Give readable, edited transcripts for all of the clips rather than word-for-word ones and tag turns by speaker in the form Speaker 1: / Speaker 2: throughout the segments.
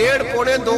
Speaker 1: 1.5-2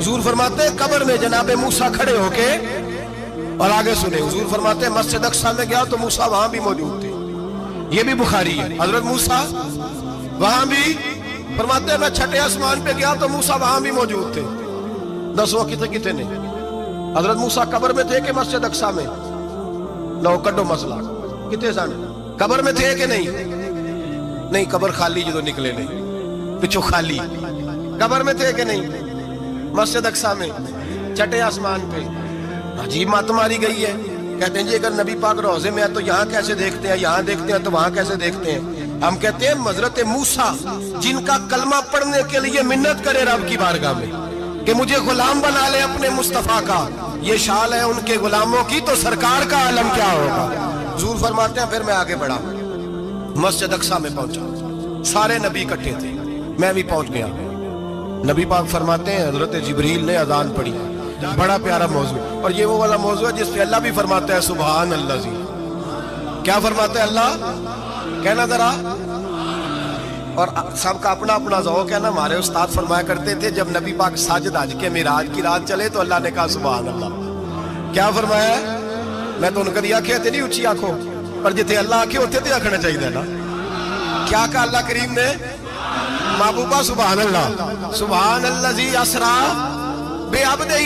Speaker 1: حضور فرماتے ہیں قبر میں جناب موسیٰ کھڑے ہو کے، اور آگے سنیں حضور فرماتے ہیں مسجد اقصی میں گیا تو موسیٰ وہاں بھی موجود تھے، یہ بھی بخاری ہے، حضرت موسیٰ وہاں بھی فرماتے ہیں میں چھٹے آسمان پہ گیا تو موسیٰ وہاں بھی موجود تھے۔ دسو کتے نے حضرت موسیٰ قبر میں تھے کہ مسجد اقصی میں؟ لو کڈو مسئلہ، کتے سن قبر میں تھے کہ نہیں؟ قبر خالی جدو نکلے نہیں، پچھو خالی، قبر میں تھے کہ نہیں؟ مسجد اقصی میں چھٹے آسمان پہ۔ عجیب بات ماری گئی ہے، کہتے ہیں جی اگر نبی پاک روضے میں ہے تو یہاں کیسے دیکھتے ہیں، یہاں دیکھتے ہیں تو وہاں کیسے دیکھتے ہیں؟ ہم کہتے ہیں حضرت موسیٰ جن کا کلمہ پڑھنے کے لیے منت کرے رب کی بارگاہ میں کہ مجھے غلام بنا لے اپنے مصطفیٰ کا، یہ شال ہے ان کے غلاموں کی، تو سرکار کا عالم کیا ہوگا؟ حضور فرماتے ہیں پھر میں آگے بڑھا، مسجد اقصی میں پہنچا، سارے نبی اکٹھے تھے، میں بھی پہنچ گیا۔ نبی پاک فرماتے ہیں حضرت جبریل نے اذان پڑھی، بڑا پیارا موضوع، اور یہ وہ والا موضوع ہے جس پہ اللہ بھی فرماتا ہے سبحان اللہ جی۔ کیا فرماتا ہے اللہ؟ کہنا ذرا، اور سب کا اپنا اپنا ذوق ہے نا۔ ہمارے استاد فرمایا کرتے تھے جب نبی پاک ساجد حج کے معراج کی رات چلے تو اللہ نے کہا سبحان اللہ۔ کیا فرمایا ہے؟ میں تو ان کا آنکھیں تے نہیں اچھی آنکھوں پر جتنے اللہ آنکھیں ہوتے تھے آنکھنا چاہیے نا۔ کیا کہا اللہ کریم نے؟ محبوبہ سبحان اللہ، سبحان الذی اسرا بعبدہ۔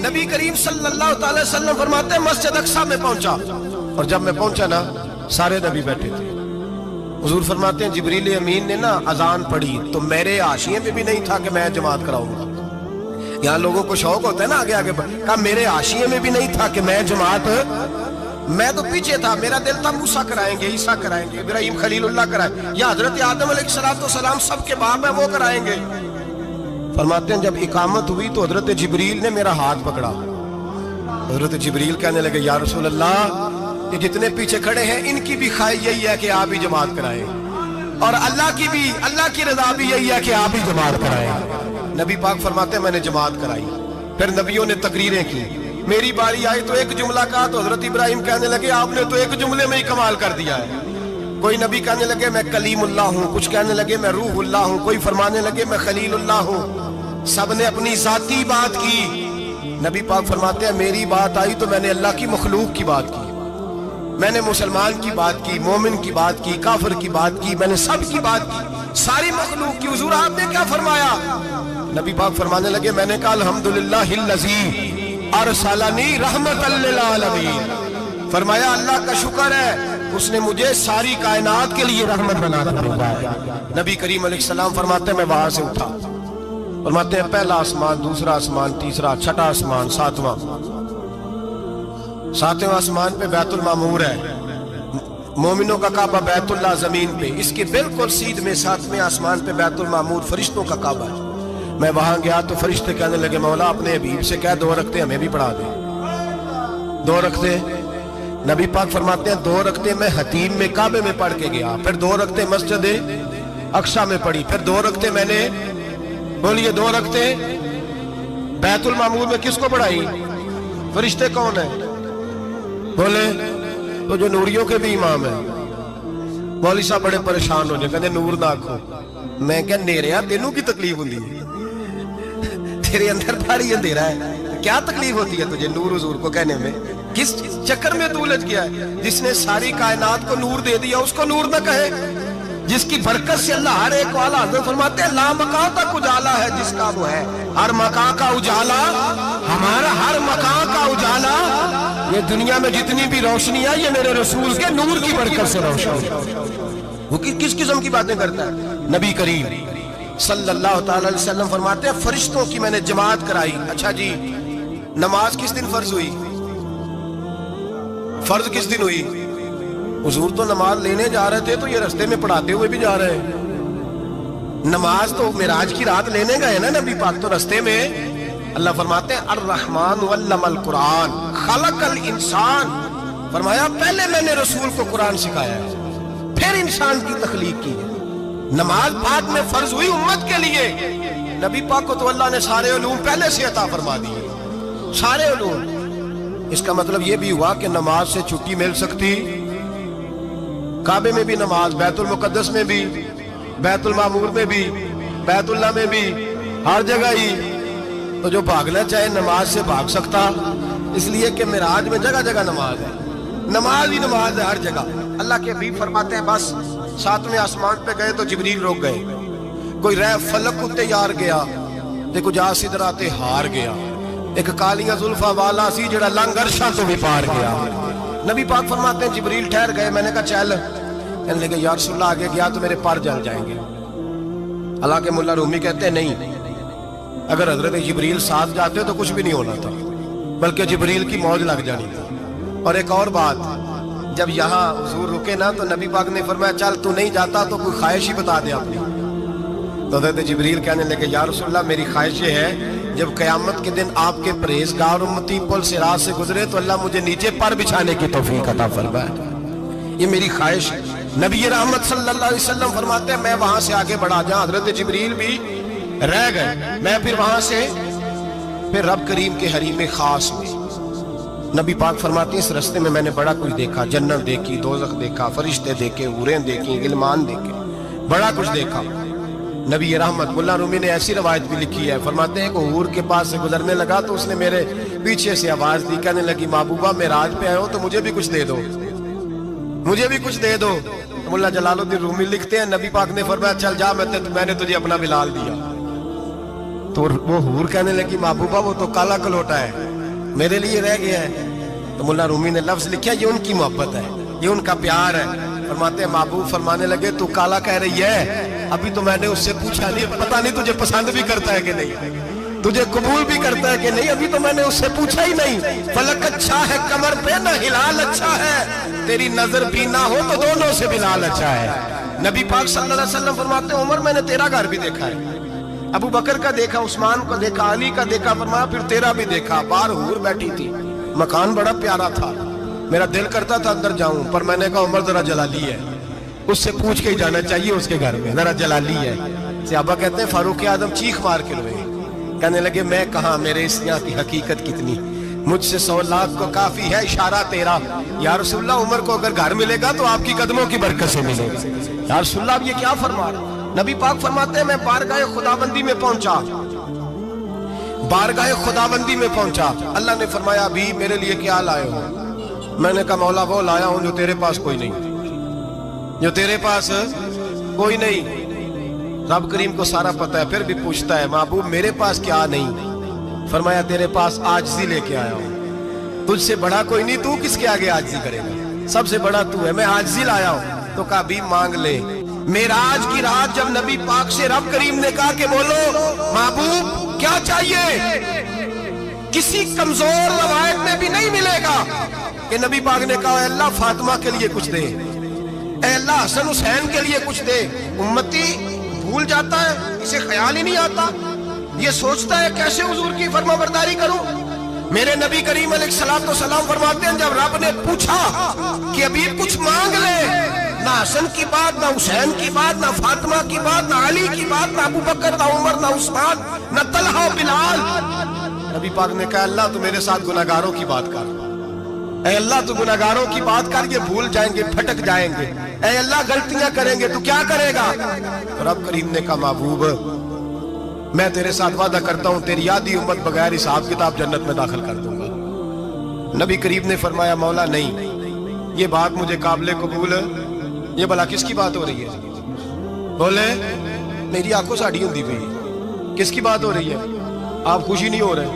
Speaker 1: نبی کریم صلی اللہ تعالی وسلم فرماتے ہیں مسجد اقصی میں پہنچا، اور جب میں پہنچا نا سارے نبی بیٹھے تھے۔ حضور فرماتے ہیں جبریل امین نے نا اذان پڑھی تو میرے حاشیے میں بھی نہیں تھا کہ میں جماعت کراؤں گا۔ یہاں لوگوں کو شوق ہوتا ہے نا آگے آگے کہا میرے حاشیے میں بھی نہیں تھا کہ میں جماعت، میں تو پیچھے تھا، میرا دل تھا موسیٰ کرائیں گے، عیسیٰ کرائیں گے، ابراہیم خلیل اللہ کرائیں گے، یا حضرت آدم علیہ السلام سب کے باپ ہیں وہ کرائیں گے۔ فرماتے ہیں جب اقامت ہوئی تو حضرت جبریل نے میرا ہاتھ پکڑا۔ حضرت جبریل کہنے لگے یا رسول اللہ یہ جتنے پیچھے کھڑے ہیں ان کی بھی خواہش یہی ہے کہ آپ ہی جماعت کرائیں، اور اللہ کی رضا بھی یہی ہے کہ آپ ہی جماعت کرائیں۔ نبی پاک فرماتے ہیں میں نے جماعت کرائی، پھر نبیوں نے تقریریں کی، میری باری آئی تو ایک جملہ کہا تو حضرت ابراہیم کہنے لگے آپ نے تو ایک جملے میں ہی کمال کر دیا ہے۔ کوئی نبی کہنے لگے میں کلیم اللہ ہوں، کچھ کہنے لگے میں روح اللہ ہوں، کوئی فرمانے لگے میں خلیل اللہ ہوں، سب نے اپنی ذاتی بات کی۔ نبی پاک فرماتے ہیں میری بات آئی تو میں نے اللہ کی مخلوق کی بات کی، میں نے مسلمان کی بات کی، مومن کی بات کی، کافر کی بات کی، میں نے سب کی بات کی، ساری مخلوق کی۔ حضور آپ نے کیا فرمایا؟ نبی پاک فرمانے لگے میں نے کہا الحمدللہ الذی ارسلنی رحمۃ للعالمین، فرمایا اللہ کا شکر ہے اس نے مجھے ساری کائنات کے لیے رحمت بنا کر بھیجا ہے۔ نبی کریم علیہ السلام فرماتے ہیں میں وہاں سے اٹھا، فرماتے ہیں پہلا آسمان، دوسرا آسمان، تیسرا، چھٹا آسمان، ساتواں آسمان پہ بیت المعمور ہے، مومنوں کا کعبہ بیت اللہ زمین پہ، اس کے بالکل سیدھ میں ساتویں آسمان پہ بیت المعمور فرشتوں کا کعبہ ہے۔ میں وہاں گیا تو فرشتے کہنے لگے مولا اپنے حبیب سے کہہ 2 رکعتیں ہمیں بھی پڑھا دے۔ 2 رکعتیں نبی پاک فرماتے ہیں 2 رکعتیں میں حتیم میں کعبے میں پڑھ کے گیا، پھر 2 رکعتیں مسجد اقصی میں پڑھی، پھر 2 رکعتیں میں نے بولیے 2 رکعتیں بیت المعمور میں کس کو پڑھائی؟ فرشتے کون ہیں؟ بولے تو جو نوریوں کے بھی امام ہیں۔ مولوی صاحب بڑے پریشان ہو جائے، کہتے نور نہ آکھو۔ میں کہ نیریا تینوں کی تکلیف ہوتی ہے، تیرے اندر بھاری اندھیرا ہے، کیا تکلیف ہوتی ہے تجھے نور حضور کو کہنے میں؟ کس چکر میں تو الجھ گیا ہے؟ جس نے ساری کائنات کو نور دے دیا اس کو نور نہ کہے، جس کی برکت سے اللہ ہر ایک والا حضرت فرماتے ہیں لا مکان تک اجالا ہے جس کا وہ ہے، ہر مکان کا اجالا ہمارا، ہر مکان کا اجالا، یہ دنیا میں جتنی بھی روشنی ہے یہ میرے رسول کے نور کی برکت سے روشن ہے۔ وہ کس قسم کی باتیں کرتا ہے؟ نبی کریم صلی اللہ تعالی علیہ وسلم فرماتے ہیں فرشتوں کی میں نے جماعت کرائی۔ اچھا جی نماز کس دن فرض ہوئی؟ فرض کس دن ہوئی؟ حضور تو نماز لینے جا رہے تھے تو یہ رستے میں پڑھاتے ہوئے بھی جا رہے ہیں۔ نماز تو معراج کی رات لینے گئے نا نبی پاک، تو رستے میں اللہ فرماتے ہیں الرحمن علم القرآن خلق الانسان، فرمایا پہلے میں نے رسول کو قرآن سکھایا ہے پھر انسان کی تخلیق کی ہے۔ نماز بعد میں فرض ہوئی امت کے لیے، نبی پاک کو تو اللہ نے سارے علوم پہلے سے عطا فرما دیے، سارے علوم۔ اس کا مطلب یہ بھی ہوا کہ نماز سے چھٹی مل سکتی، کعبے میں بھی نماز، بیت المقدس میں بھی، بیت المعمور میں بھی، بیت اللہ میں بھی، ہر جگہ ہی تو جو بھاگنا چاہے نماز سے بھاگ سکتا، اس لیے کہ معراج میں جگہ جگہ نماز ہے، نماز ہی نماز ہے ہر جگہ۔ اللہ کے حبیب فرماتے ہیں بس 7ویں آسمان پہ گئے تو جبریل روک گئے، کوئی رہ فلک کو تیار گیا تے کچھ سدرا تے ہار گیا، ایک کالیاں زلفاں والا سی جڑا لنگ عرشاں تو بھی پار گیا۔ نبی پاک فرماتے ہیں جبریل ٹھہر گئے، میں نے کہا چل، کہنے لگے یا رسول اللہ آگے گیا تو میرے پر جل جائیں گے۔ حالانکہ ملا رومی کہتے ہیں نہیں، اگر حضرت جبریل ساتھ جاتے تو کچھ بھی نہیں ہونا تھا، بلکہ جبریل کی موج لگ جانی تھی۔ اور ایک اور بات، جب یہاں حضور رکے نا تو نبی پاک نے فرمایا چل تو نہیں جاتا تو کوئی خواہش ہی بتا دے اپنی۔ تو حضرت جبریل کہنے لگے یا رسول اللہ میری خواہش یہ ہے جب قیامت کے دن آپ کے پرہیزگار امتی پل صراط سے گزرے تو اللہ مجھے نیچے پر بچھانے کی توفیق عطا فرمائے، یہ میری خواہش ہے۔ نبی رحمت صلی اللہ علیہ وسلم فرماتے ہیں میں وہاں سے آگے بڑھا جہاں حضرت جبریل بھی رہ گئے، میں پھر وہاں سے پھر رب کریم کے حریم خاص میں۔ نبی پاک فرماتے ہیں اس رستے میں میں نے بڑا کچھ دیکھا، جنت دیکھی، دوزخ دیکھا، فرشتے دیکھے، حوریں دیکھی، غلمان دیکھے، بڑا کچھ دیکھا۔ نبی رحمت ملا رومی نے ایسی روایت بھی لکھی ہے، فرماتے ہیں کہ حور کے پاس سے گزرنے لگا تو اس نے میرے پیچھے سے آواز دی، کہنے لگی محبوبہ معراج پہ آئے ہو تو مجھے بھی کچھ دے دو، مجھے بھی کچھ دے دو۔ ملا جلال الدین رومی لکھتے ہیں نبی پاک نے فرمایا چل جا میں نے تجھے اپنا بلال دیا۔ تو وہ حور کہنے لگی محبوبہ وہ تو کالا کلوٹا ہے، میرے لیے رہ گیا ہے۔ تو ملا رومی نے لفظ لکھا یہ ان کی محبت ہے، یہ ان کا پیار ہے۔ فرماتے ہیں محبوب فرمانے لگے تو کالا کہہ رہی ہے، ابھی تو میں نے اس سے پوچھا نہیں، پتہ نہیں تجھے پسند بھی کرتا ہے کہ نہیں، تجھے قبول بھی کرتا ہے کہ نہیں، ابھی تو میں نے اس سے پوچھا ہی نہیں۔ فلک اچھا ہے کمر پہ نہ ہلال اچھا ہے، تیری نظر بھی نہ ہو تو دونوں سے بلال اچھا ہے۔ نبی پاک صلی اللہ علیہ وسلم فرماتے ہیں عمر میں نے تیرا گھر بھی دیکھا ہے، ابو بکر کا دیکھا، عثمان کا دیکھا، علی کا دیکھا، فرمایا پھر تیرا بھی دیکھا۔ باہر حور بیٹھی تھی، مکان بڑا پیارا تھا، میرا دل کرتا تھا اندر جاؤں، پر میں نے کہا عمر ذرا جلالی ہے، اس سے پوچھ کے ہی جانا چاہیے اس کے گھر میں، ذرا جلالی ہے۔ صحابہ کہتے ہیں فاروق اعظم چیخ مار کے روئے، کہنے لگے میں کہاں، میرے اس یہاں کی حقیقت کتنی، مجھ سے 100 لاکھ کو کافی ہے اشارہ تیرا۔ یا رسول اللہ عمر کو اگر گھر ملے گا تو آپ کی قدموں کی برکت سے ملے گا۔ یا رسول اللہ اب یہ کیا فرما رہا؟ نبی پاک فرماتے ہیں میں بارگاہ خداوندی میں پہنچا، بارگاہ خداوندی میں پہنچا، اللہ نے فرمایا ابھی میرے لیے کیا لائے ہو؟ میں نے کہا مولا وہ لایا ہوں جو تیرے پاس کوئی نہیں، جو تیرے پاس کوئی نہیں۔ رب کریم کو سارا پتہ ہے، پھر بھی پوچھتا ہے محبوب میرے پاس کیا نہیں؟ فرمایا تیرے پاس عاجزی لے کے آیا ہوں، تجھ سے بڑا کوئی نہیں، تو کس کے آگے عاجزی کرے گا، سب سے بڑا تو ہے، میں عاجزی لایا ہوں۔ تو کہا بھی مانگ لے۔ معراج کی رات جب نبی پاک سے رب کریم نے کہا کہ بولو محبوب کیا چاہیے، کسی کمزور روایت میں بھی نہیں ملے گا کہ نبی پاک نے کہا اے اللہ فاطمہ کے لیے کچھ دے، اے اللہ حسن حسین کے لیے کچھ دے۔ امتی بھول جاتا ہے، اسے خیال ہی نہیں آتا، یہ سوچتا ہے کیسے حضور کی فرما برداری کروں۔ میرے نبی کریم علیہ الصلوۃ والسلام فرماتے ہیں جب رب نے پوچھا کہ ابھی کچھ مانگ لے، نہ حسن کی بات، نہ حسین کی بات، نہ فاطمہ کی بات، نہ علی کی بات، نہ ابو بکر، نہ عمر، نہ عثمان، نہ طلحہ بلال، نبی پاک نے کہا اللہ تو میرے ساتھ گناہگاروں کی بات کر، اے اللہ تو گناہگاروں کی بات کر، یہ بھول جائیں گے، پھٹک جائیں گے، اے اللہ غلطیاں کریں گے تو کیا کرے گا؟ رب کریم نے کہا محبوب میں تیرے ساتھ وعدہ کرتا ہوں تیری آدھی امت بغیر حساب کتاب جنت میں داخل کر دوں گا۔ نبی کریم نے فرمایا مولا نہیں، یہ بات مجھے قابل قبول ہے، یہ بھلا کس کی بات ہو رہی ہے؟ بولے میری آنکھوں سے اڑی ہوندی پئی، کس کی بات ہو رہی ہے؟ آپ خوشی نہیں ہو رہے،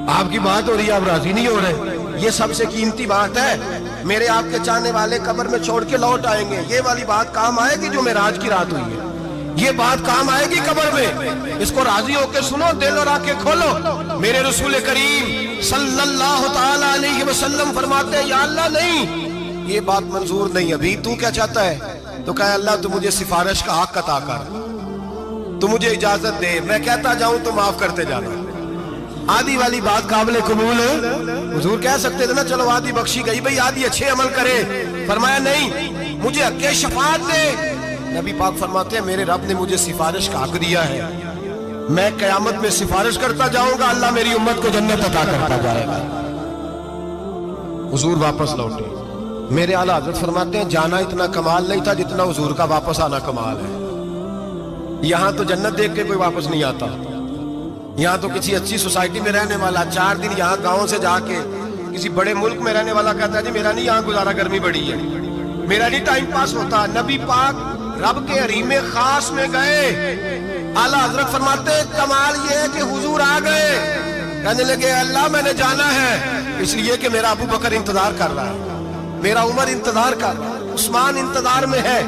Speaker 1: آپ کی بات ہو رہی ہے، آپ راضی نہیں ہو رہے، یہ سب سے قیمتی بات ہے، میرے آپ کے چاہنے والے قبر میں چھوڑ کے لوٹ آئیں گے، یہ والی بات کام آئے گی جو معراج کی رات ہوئی ہے، یہ بات کام آئے گی قبر میں، اس کو راضی ہو کے سنو، دل اور آنکھیں کھولو۔ میرے رسول کریم صلی اللہ تعالی علیہ وسلم فرماتے ہیں یا اللہ نہیں، یہ بات منظور نہیں، ابھی تو کیا چاہتا ہے؟ تو کہا اللہ تو مجھے سفارش کا حق عطا کر، تو مجھے اجازت دے، میں کہتا جاؤں تو معاف کرتے جانا۔ آدھی والی بات قابل قبول ہے، حضور کہہ سکتے تھے نا چلو آدھی بخشی گئی بھئی آدھی اچھے عمل کرے، فرمایا نہیں مجھے حق شفاعت دے۔ نبی پاک فرماتے ہیں میرے رب نے مجھے سفارش کا حق دیا ہے، میں قیامت میں سفارش کرتا جاؤں گا، اللہ میری امت کو جنت عطا کرتا جائے گا۔ حضور واپس لوٹے، میرے اعلیٰ حضرت فرماتے ہیں جانا اتنا کمال نہیں تھا جتنا حضور کا واپس آنا کمال ہے۔ یہاں تو جنت دیکھ کے کوئی واپس نہیں آتا، یہاں تو کسی اچھی سوسائٹی میں رہنے والا 4 دن یہاں گاؤں سے جا کے کسی بڑے ملک میں رہنے والا کہتا ہے جی میرا نہیں یہاں گزارا، گرمی بڑی ہے، میرا نہیں ٹائم پاس ہوتا۔ نبی پاک رب کے حریم خاص میں گئے، اعلیٰ حضرت فرماتے ہیں کمال یہ ہے کہ حضور آ گئے، کہنے لگے اللہ میں نے جانا ہے، اس لیے کہ میرا ابو بکر انتظار کر رہا ہے، میرا عمر انتظار کر رہا ہے، عثمان انتظار میں ہے،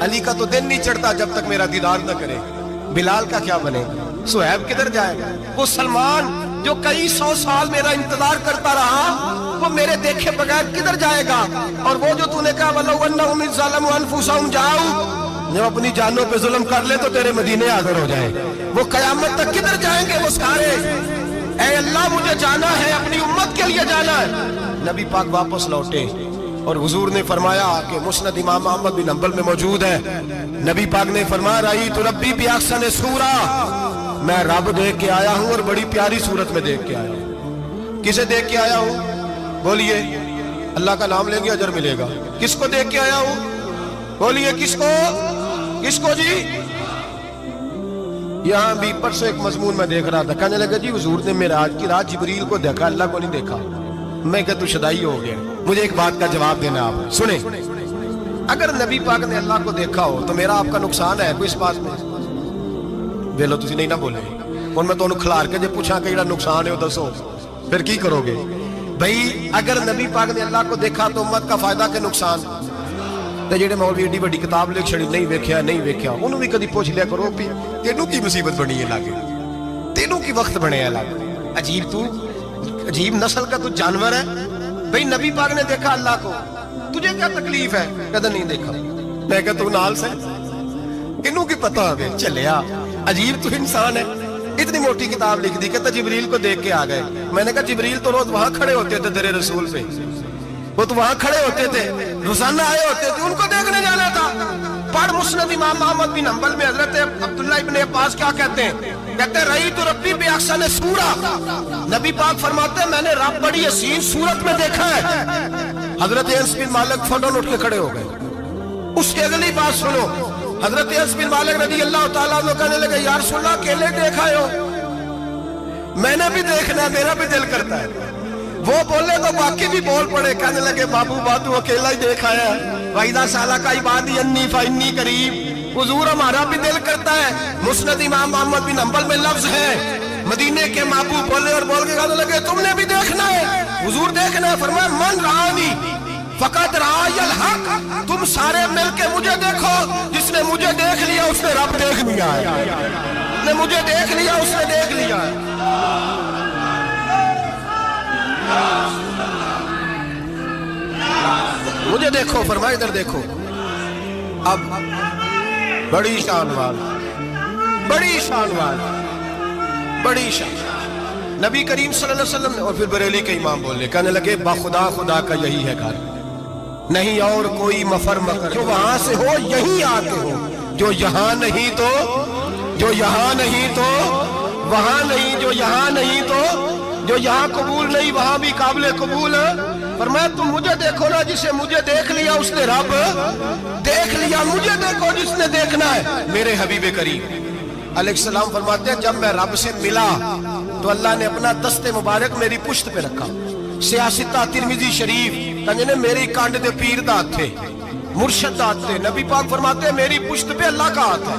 Speaker 1: علی کا تو دن نہیں چڑھتا جب تک میرا دیدار نہ کرے، بلال کا کیا بنے گا، صہیب کدھر جائے گا، وہ سلمان جو کئی 100 سال میرا انتظار کرتا رہا وہ میرے دیکھے بغیر کدھر جائے گا، اور وہ جو تو نے کہا وَلَوْ أَنَّهُمْ إِذْ ظَلَمُوا أَنفُسَهُمْ جَاءُوا، جب اپنی جانوں پہ ظلم کر لے تو تیرے مدینے حاضر ہو جائے، وہ قیامت تک کدھر جائیں گے وہ سارے، اے اللہ مجھے جانا ہے، اپنی امت کے لیے جانا ہے۔ نبی پاک واپس لوٹے اور حضور نے فرمایا کہ مسند امام احمد بن حنبل میں موجود ہے، نبی پاک نے فرمایا رأیت ربی بأحسن صورہ، میں رب دیکھ کے آیا ہوں اور بڑی پیاری صورت میں دیکھ کے آیا ہوں۔ کسے دیکھ کے آیا ہوں؟ بولیے، اللہ کا نام لیں گے اجر ملے گا۔ کس کو دیکھ کے آیا ہوں؟ بولیے کس کو؟ کس کو جی؟ یہاں بھی پرسوں ایک مضمون میں دیکھ رہا تھا، کہنے لگا جی حضور نے معراج کی رات جبریل کو دیکھا، اللہ کو نہیں دیکھا۔ میں کہا تو شدائی ہو گیا، مجھے ایک بات کا جواب دینا آپ سنیں، اگر نبی پاک نے اللہ کو دیکھا ہو تو میرا آپ کا نقصان ہے کوئی اس بات میں؟ ویلو تسی نہیں نہ بولے اور میں تمہیں کھلار کے جب پوچھا کہ یہ نقصان ہے وہ دسو، پھر کی کرو گے؟ بھئی اگر نبی پاک نے اللہ کو دیکھا تو امت کا فائدہ کہ نقصان؟ تے جڑے مولوی ایڈی بڑی کتاب لکھ چھڑی نہیں ویکھیا نہیں ویکھیا انہوں بھی کدی پوچھ لیا کرو بھی تینوں کی مصیبت بنی ہے لاگے، تینوں کی وقت بنے ہے لاگے، عجیب تو عجیب نسل کا تو جانور ہے۔ بھئی نبی پاک نے دیکھا اللہ کو، تجھے کیا تکلیف ہے؟ کہتا نہیں دیکھا۔ میں کہتا تو نال سے کنوں کی پتہ ہوگے چلیا، عجیب تو انسان ہے، اتنی موٹی کتاب لکھ دی، کہتا جبریل کو دیکھ کے آ گئے۔ میں نے کہا جبریل تو روز وہاں کھڑے ہوتے تھے تیرے رسول پہ، وہ تو وہاں کھڑے ہوتے تھے، روزانہ آئے ہوتے تھے، ان کو دیکھنے جانا تھا۔ پڑھ مسند امام احمد بن حنبل میں حضرت عبداللہ ابن عباس کیا کہتے ہیں؟ کہتے ہیں رأیت ربی بأحسن صورہ، نبی پاک فرماتے ہیں میں نے رب بڑی حسین صورت میں دیکھا ہے۔ حضرت انس بن مالک فوراً اٹھ کے کھڑے ہو گئے۔ اس کے اگلی بات سنو، حضرت انس بن مالک رضی اللہ تعالیٰ عنہ کہنے لگے یا رسول اللہ اکیلے دیکھا ہو؟ میں نے بھی دیکھنا، میرا بھی دل کرتا ہے۔ وہ بولے تو باقی بھی بول پڑے، کہنے لگے بابو باتو اکیلا ہی دیکھا ہے، وَإِذَا سَأَلَكَ عِبَادِي عَنِّي فَإِنِّي قَرِيبٌ، حضور ہمارا بھی دل کرتا ہے۔ مسند امام احمد بن حنبل میں لفظ ہے، مدینے کے محبوب بولے اور بول کے کہنے لگے تم نے بھی دیکھنا ہے؟ حضور دیکھنا ہے، فرمایا من رآنی فقط رآی الحق، تم سارے مل کے مجھے دیکھو، جس نے مجھے دیکھ لیا اس نے رب دیکھ لیا ہے، جس نے مجھے دیکھ لیا اس نے دیکھ لیا ہے۔ مجھے دیکھو، فرمایا ادھر دیکھو۔ اب بڑی شان والا، بڑی شان والا، بڑی شان نبی کریم صلی اللہ علیہ وسلم نے، اور پھر بریلی کے امام بولنے کہنے لگے با خدا خدا کا یہی ہے گھر، نہیں اور کوئی مفر مکر، جو وہاں سے ہو یہی آتے ہو، جو یہاں نہیں تو، جو یہاں نہیں تو وہاں نہیں، جو یہاں نہیں تو جو یہاں قبول نہیں وہاں بھی قابل قبول ہے۔ فرمایا تم مجھے دیکھو نا، جسے مجھے دیکھ لیا اس نے رب دیکھ لیا، مجھے دیکھو جس نے دیکھنا ہے میرے حبیب کریم علیہ السلام۔ فرماتے ہیں جب میں رب سے ملا تو اللہ نے اپنا دست مبارک میری پشت پہ رکھا، سیاستہ ترمذی شریف کہنے میری کانڈ دے پیر دا ہاتھ تھے، مرشد دا ہاتھ تھے۔ نبی پاک فرماتے ہیں میری پشت پہ اللہ کا ہاتھ ہے،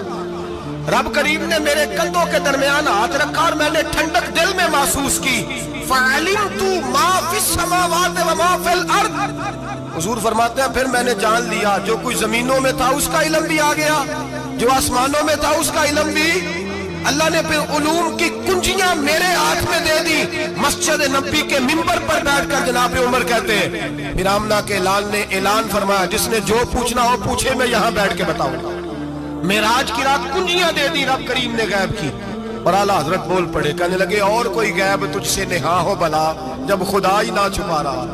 Speaker 1: رب کریم نے میرے کندھوں کے درمیان ہاتھ رکھا اور میں نے ٹھنڈک دل میں محسوس کی۔ فَعَلِمْتُ مَا فِي السَّمَاوَاتِ وَمَا فِي الْأَرْضِ، حضور فرماتے ہیں پھر میں نے جان لیا جو کچھ زمینوں میں تھا اس کا علم بھی آ گیا، جو آسمانوں میں تھا اس کا علم بھی۔ اللہ نے پھر علوم کی کنجیاں میرے ہاتھ میں دے دی۔ مسجد نبی کے منبر پر بیٹھ کر جناب عمر کہتے ہیں پھر آمنہ کے لال نے اعلان فرمایا جس نے جو پوچھنا ہو پوچھے، میں یہاں بیٹھ کے بتاؤں گا۔ معراج کی رات کنجیاں دے دی رب کریم نے غیب کی، اور اعلیٰ حضرت بول پڑے کہنے لگے اور کوئی غیب تجھ سے نہا ہو بلا جب خدا ہی نہ چھپا رہا۔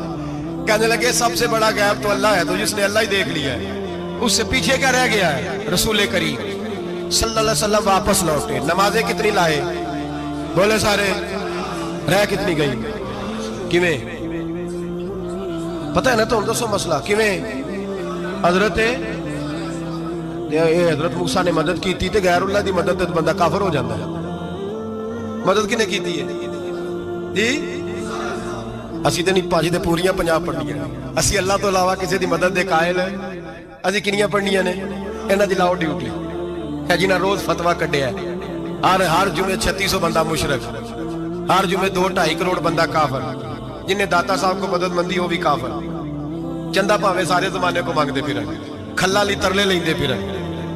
Speaker 1: کہنے لگے سب سے بڑا غیب تو اللہ ہے، تو جس نے اللہ ہی دیکھ لیا ہے اس سے پیچھے کیا رہ گیا ہے؟ رسول کریم صلی اللہ علیہ وسلم واپس لوٹے، نمازیں کتنی لائے؟ بولے سارے، رہ کتنی گئی؟ کیویں پتہ ہے نا؟ تو دسو مسئلہ کیویں؟ حضرت موسیٰ نے مدد کی تھی تے غیر اللہ دی مدد تے بندہ کافر ہو جاتا ہے۔ مدد کنے کی ہے جی؟ اسی تے نہیں پاجی تے پوریاں 50 پڑھنیاں، اسی اللہ تو علاوہ کسی دی مدد دے قائل ہے؟ اسی کنیاں پڑھنیاں نے؟ انہاں دی لاؤ ڈیوٹی ہے جنہاں روز فتویٰ کڈیا ہے، ہر جمعے 3600 بندہ مشرک، ہر جمعے 2-2.5 کروڑ بندہ کافر، جنہیں داتا صاحب کو مدد مندی ہو بھی کافر، چندہ پاوے سارے زمانے کو مانگتے پھر کھلا لی ترلے لیندے پھر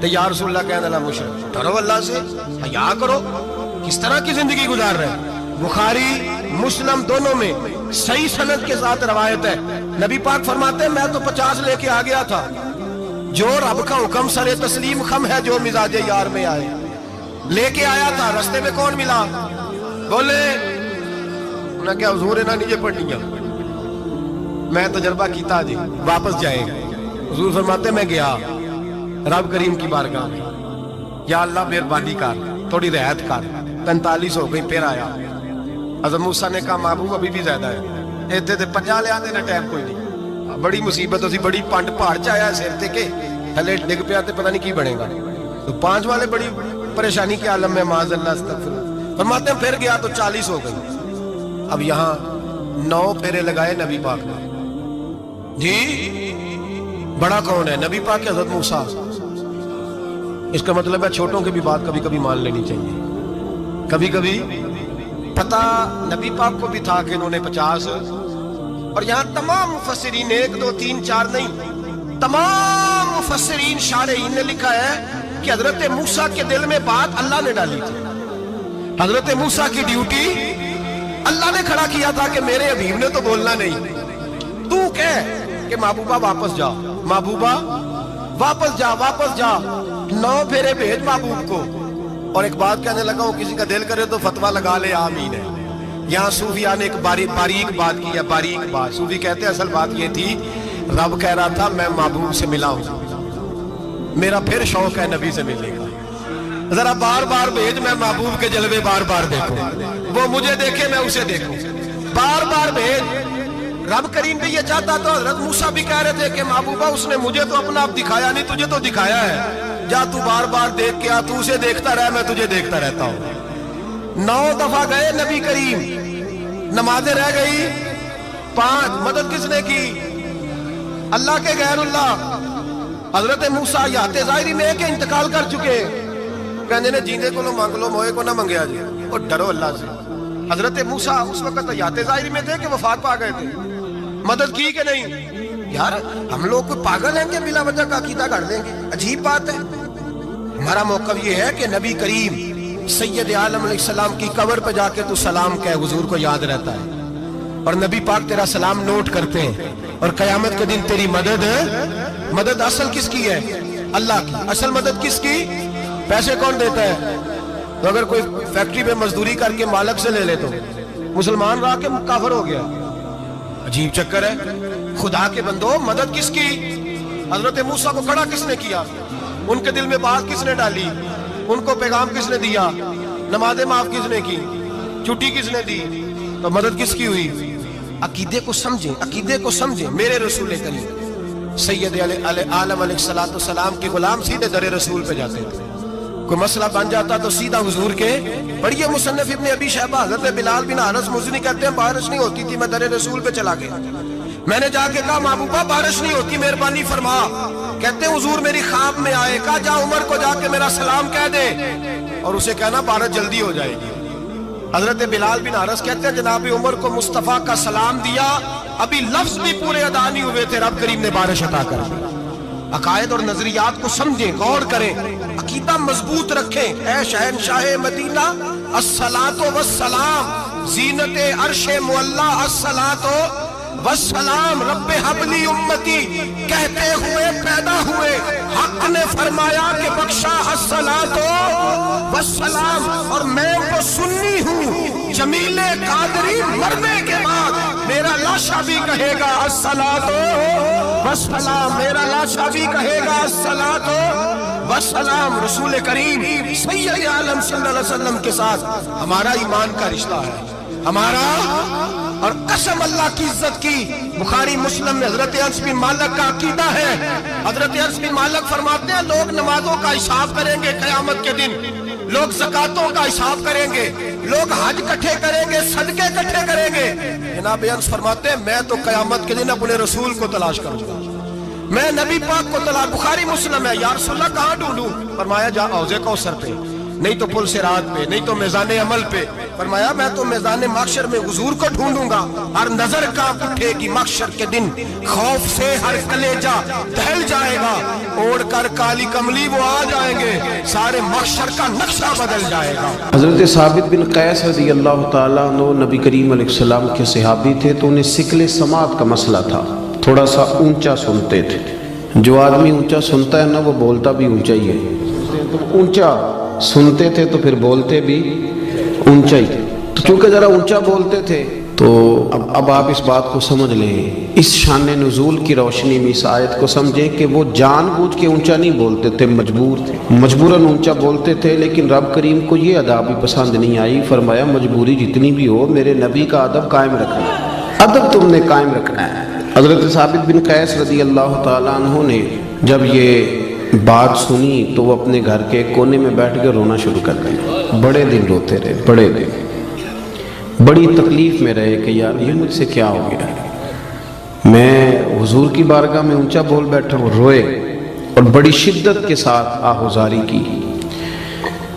Speaker 1: تے یا رسول اللہ کہنے اللہ مشرک۔ ڈرو اللہ سے، حیا کرو، کس طرح کی زندگی گزار رہے ہیں؟ بخاری مسلم دونوں میں صحیح سند کے ساتھ روایت ہے، نبی پاک فرماتے ہیں میں تو 50 لے کے آ گیا تھا، جو رب کا حکم سر تسلیم خم ہے جو مزاج یار میں آئے، لے کے آیا تھا، رستے میں کون ملا؟ بولے انہاں کیا حضور انہاں نیچے پڑھنیاں، میں تجربہ کیتا جی واپس جائے گا۔ حضور فرماتے میں گیا رب کریم کی بارگاہ میں، یا اللہ مہربانی کر تھوڑی رعایت کر، 45 ہو گئی، پھر آیا حضرت موسیٰ نے کہا محبوب ابھی بھی زیادہ ہے، ایتھے تے 50 لے آنے نا ٹائم کوئی نہیں، بڑی مصیبت اسی بڑی پانڈ پہاڑ چایا ہے سیر تے کے تھلے ڈگ پیا تے پتہ نہیں کی بنے گا، تو 5 والے بڑی پریشانی کے عالم میں معاذ اللہ استغفر۔ فرماتے ہیں پھر گیا تو 40 ہو گئی، اب یہاں 9 پھیرے لگائے نبی پاک نے جی۔ بڑا کون ہے؟ نبی پاک حضرت موسیٰ۔ اس کا مطلب ہے چھوٹوں کی بھی بات کبھی کبھی مان لینی چاہیے، کبھی کبھی پتہ نبی پاک کو بھی تھا کہ انہوں نے 50، اور یہاں تمام مفسرین 1 2 3 4 نہیں، تمام مفسرین شارحین نے لکھا ہے کہ حضرت موسیٰ کے دل میں بات اللہ نے ڈالی تھی، حضرت موسیٰ کی ڈیوٹی اللہ نے کھڑا کیا تھا کہ میرے حبیب نے تو بولنا نہیں، تو کہہ کہ محبوبہ واپس جا، محبوبہ واپس جا، واپس جا، 9 پھیرے بھیج محبوب کو۔ اور ایک بات کہنے لگا ہوں، کسی کا دل کرے تو فتویٰ لگا لے، آمین ہے۔ یہاں صوفیاء نے ایک باریک بات کی ہے، باریک بات۔ صوفی کہتے ہیں اصل بات یہ تھی رب کہہ رہا تھا میں محبوب سے ملا ہوں، میرا پھر شوق ہے نبی سے ملنے کا، ذرا بار بار بھیج، میں محبوب کے جلوے بار بار دیکھوں، وہ مجھے دیکھے میں اسے دیکھوں، بار بار بھیج۔ رب کریم بھی یہ چاہتا تو حضرت موسیٰ بھی کہہ رہے تھے کہ محبوبہ اس نے مجھے تو اپنا آپ دکھایا نہیں، تجھے تو دکھایا ہے، جا تو بار بار دیکھ کے آ، تو اسے دیکھتا رہ، میں تجھے دیکھتا رہتا ہوں۔ 9 دفعہ گئے نبی کریم، نمازیں رہ گئی 5، مدد کس نے کی؟ اللہ کے غیر اللہ۔ حضرت موسیٰ یات ظاہری میں کہ انتقال کر چکے، کہنے نے جیندے کو مانگ لو، موئے کو نہ منگیا جی، اور ڈرو اللہ سے۔ حضرت موسیٰ اس وقت یات ظاہری میں تھے کہ وفات پا گئے تھے، مدد کی کہ نہیں؟ یار ہم لوگ کوئی پاگل ہیں کہ بلا وجہ کا عقیدہ گھڑ دیں گے؟ عجیب بات ہے۔ ہمارا موقف یہ ہے کہ نبی کریم سید عالم علیہ السلام کی قبر پہ جا کے تو سلام کہے، حضور کو یاد رہتا ہے، اور نبی پاک تیرا سلام نوٹ کرتے ہیں، اور قیامت کے دن تیری مدد اصل کس کی ہے؟ اللہ کی۔ اصل مدد کس کی؟ پیسے کون دیتا ہے؟ تو اگر کوئی فیکٹری پہ مزدوری کر کے مالک سے لے لے تو مسلمان رہا کے کافر ہو گیا، عجیب چکر ہے۔ خدا کے بندو مدد کس کی؟ حضرت موسیٰ کو کھڑا کس نے کیا؟ ان کے دل میں بات کس نے ڈالی؟ ان کو پیغام کس نے دیا؟ نمازیں معاف کس نے کی؟ چھٹی کس نے دی؟ تو مدد کس کی ہوئی؟ عقیدے کو سمجھیں، عقیدے کو سمجھیں۔ میرے رسول کریم سید عالم علیہ السلام کے غلام سیدھے در رسول پہ جاتے تھے، کوئی مسئلہ بن جاتا تو سیدھا حضور کے پڑھیے مصنف ابن ابی شیبہ، حضرت بلال بن حارث مزنی کہتے ہیں بارش نہیں ہوتی تھی، میں در رسول پہ چلا گیا، میں نے جا کے کہا محبوبہ بارش نہیں ہوتی، مہربانی فرما۔ کہتے ہیں حضور میری خواب میں آئے، کہا جا عمر کو جا کے میرا سلام کہہ دے، اور اسے کہنا بارش جلدی ہو جائے گی۔ حضرت بلال بن حارث کہتے ہیں جناب عمر کو مصطفیٰ کا سلام دیا، ابھی لفظ بھی پورے ادا نہیں ہوئے تھے، رب کریم نے بارش عطا کر دی۔ عقائد اور نظریات کو سمجھیں، غور کریں، عقیدہ مضبوط رکھیں۔ اے شہنشاہ مدینہ الصلاۃ والسلام، زینت عرش معلی الصلاۃ والسلام، رب حبلی امتی کہتے ہوئے پیدا ہوئے، حق نے فرمایا کہ بخشا الصلاۃ والسلام، اور میں تو سنی ہوں، جمیل قادری مرنے کے بعد میرا لاشا بھی کہے گا الصلاۃ والسلام، میرا لاشا بھی کہے گا الصلاۃ والسلام۔ رسول کریم سید عالم صلی اللہ علیہ وسلم کے ساتھ ہمارا ایمان کا رشتہ ہے، ہمارا، اور قسم اللہ کی عزت کی، بخاری مسلم میں حضرت انس بن مالک کا عقیدہ ہے، حضرت انس بن مالک فرماتے ہیں لوگ نمازوں کا حساب کریں گے قیامت کے دن، لوگ زکاتوں کا حساب کریں گے، لوگ حج کٹھے کریں گے، صدقے کٹھے کریں گے۔ جناب انس فرماتے ہیں میں تو قیامت کے دن اپنے رسول کو تلاش کروں گا، میں نبی پاک کو تلاش، بخاری مسلم ہے، یا رسول اللہ کہاں ڈھونڈوں؟ فرمایا جا حوض کوثر پہ، نہیں تو پل صراط پہ، نہیں تو میزان عمل پہ۔ فرمایا میں تو میزان محشر میں حضور کو ڈھونڈوں گا، ہر نظر کانپ اٹھے گی محشر کے دن، خوف سے ہر کلیجہ دہل جائے گا، اوڑھ کر کالی کملی وہ آ جائیں گے، سارے محشر کا نقشہ بدل جائے گا۔
Speaker 2: حضرت ثابت بن قیس رضی اللہ تعالیٰ عنہ نبی کریم علیہ السلام کے صحابی تھے، تو انہیں ثقل سماعت کا مسئلہ تھا، تھوڑا سا اونچا سنتے تھے۔ جو آدمی اونچا سنتا ہے نا وہ بولتا بھی اونچا ہی ہے، اونچا سنتے تھے تو پھر بولتے بھی اونچا ہی تھے۔ تو چونکہ ذرا اونچا بولتے تھے تو اب آپ اس بات کو سمجھ لیں، اس شان نزول کی روشنی میں اس آیت کو سمجھیں کہ وہ جان بوجھ کے اونچا نہیں بولتے تھے، مجبور تھے، مجبوراً اونچا بولتے تھے، لیکن رب کریم کو یہ ادا بھی پسند نہیں آئی۔ فرمایا مجبوری جتنی بھی ہو میرے نبی کا ادب قائم رکھنا ہے، ادب تم نے قائم رکھنا ہے۔ حضرت ثابت بن قیس رضی اللہ تعالیٰ عنہ نے جب یہ بات سنی تو وہ اپنے گھر کے کونے میں بیٹھ کے رونا شروع کر دیا، بڑے دن روتے رہے، بڑے دن، بڑی تکلیف میں رہے کہ یار یہ مجھ سے کیا ہو گیا، میں حضور کی بارگاہ میں اونچا بول بیٹھا ہوں۔ روئے اور بڑی شدت کے ساتھ آہوزاری کی۔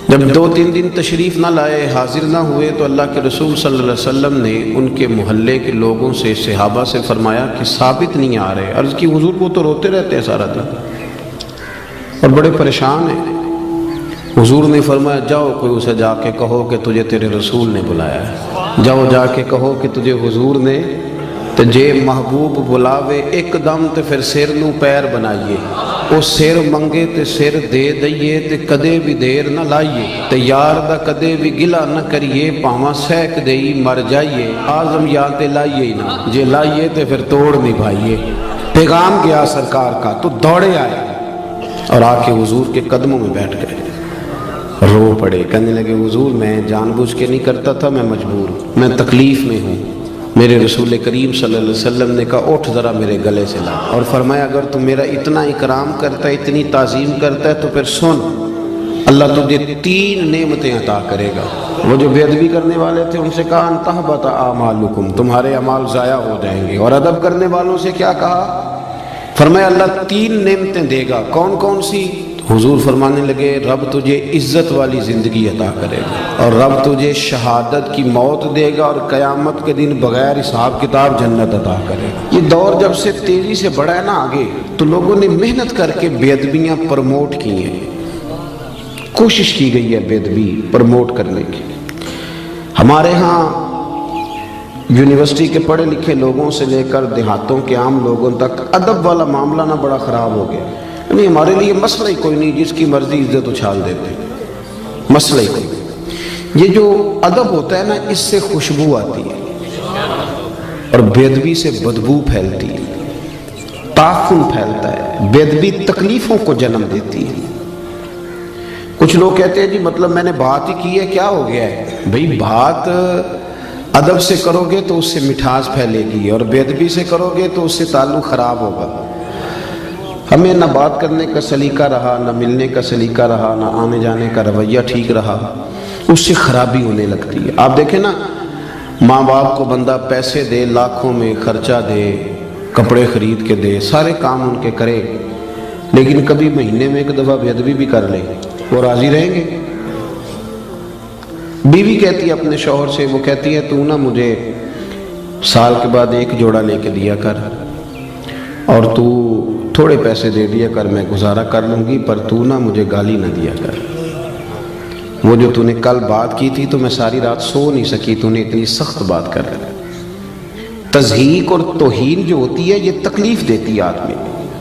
Speaker 2: جب 2-3 دن تشریف نہ لائے، حاضر نہ ہوئے، تو اللہ کے رسول صلی اللہ علیہ وسلم نے ان کے محلے کے لوگوں سے، صحابہ سے فرمایا کہ ثابت نہیں آ رہے۔ عرض کی حضور کو تو روتے رہتے ہیں سارا دن اور بڑے پریشان ہیں۔ حضور نے فرمایا جاؤ کوئی اسے جا کے کہو کہ تجھے تیرے رسول نے بلایا ہے، جاؤ جا کے کہو کہ تجھے حضور نے تے جے محبوب بلاوے ایک دم تے پھر سر نو پیر بنائیے، او سر منگے تے سر دے دئیے تے کدے بھی دیر نہ لائیے، تے یار دا کدے بھی گلا نہ کریے، پاواں سیک دئی مر جائیے، آزم یا تے لائیے ہی نہ، جے لائیے تے پھر توڑ نبھائیے۔ پیغام گیا سرکار کا تو دوڑے آئے اور آ کے حضور کے قدموں میں بیٹھ گئے، رو پڑے، کہنے لگے حضور میں جان بوجھ کے نہیں کرتا تھا، میں مجبور ہوں، میں تکلیف میں ہوں۔ میرے رسول کریم صلی اللہ علیہ وسلم نے کہا اٹھ ذرا میرے گلے سے لا، اور فرمایا اگر تو میرا اتنا اکرام کرتا ہے، اتنی تعظیم کرتا ہے تو پھر سن، اللہ تجھے 3 نعمتیں عطا کرے گا۔ وہ جو بے ادبی کرنے والے تھے ان سے کہا ان تحبط اعمالکم، تمہارے اعمال ضائع ہو جائیں گے، اور ادب کرنے والوں سے کیا کہا؟ فرمایا اللہ 3 نعمتیں دے گا۔ کون کون سی؟ حضور فرمانے لگے رب تجھے عزت والی زندگی عطا کرے گا، اور رب تجھے شہادت کی موت دے گا، اور قیامت کے دن بغیر حساب کتاب جنت عطا کرے گا۔ یہ دور جب سے تیزی سے بڑھا ہے نا آگے، تو لوگوں نے محنت کر کے بے ادبیاں پروموٹ کی ہیں، کوشش کی گئی ہے بے ادبی پروموٹ کرنے کی۔ ہمارے ہاں یونیورسٹی کے پڑھے لکھے لوگوں سے لے کر دیہاتوں کے عام لوگوں تک ادب والا معاملہ نہ بڑا خراب ہو گیا، یعنی ہمارے لیے مسئلہ ہی کوئی نہیں، جس کی مرضی عزت اچھال دیتے، مسئلہ ہی کوئی نہیں۔ یہ جو ادب ہوتا ہے نا، اس سے خوشبو آتی ہے اور بے ادبی سے بدبو پھیلتی ہے، تعفن پھیلتا ہے، بے ادبی تکلیفوں کو جنم دیتی ہے۔ کچھ لوگ کہتے ہیں جی مطلب میں نے بات ہی کی ہے کیا ہو گیا ہے؟ بھئی بات ادب سے کرو گے تو اس سے مٹھاس پھیلے گی، اور بے ادبی سے کرو گے تو اس سے تعلق خراب ہوگا۔ ہمیں نہ بات کرنے کا سلیقہ رہا، نہ ملنے کا سلیقہ رہا، نہ آنے جانے کا رویہ ٹھیک رہا، اس سے خرابی ہونے لگتی ہے۔ آپ دیکھیں نا، ماں باپ کو بندہ پیسے دے، لاکھوں میں خرچہ دے، کپڑے خرید کے دے، سارے کام ان کے کرے، لیکن کبھی مہینے میں ایک دفعہ بے ادبی بھی کر لے، وہ راضی رہیں گے؟ بیوی کہتی ہے اپنے شوہر سے، وہ کہتی ہے تو نا مجھے سال کے بعد 1 جوڑا لے کے دیا کر، اور تو تھوڑے پیسے دے دیا کر، میں گزارا کر لوں گی، پر تو نا مجھے گالی نہ دیا کر، وہ جو تو نے کل بات کی تھی تو میں ساری رات سو نہیں سکی، تو نے اتنی سخت بات کر رہا۔ تضحیق اور توہین جو ہوتی ہے یہ تکلیف دیتی ہے آدمی،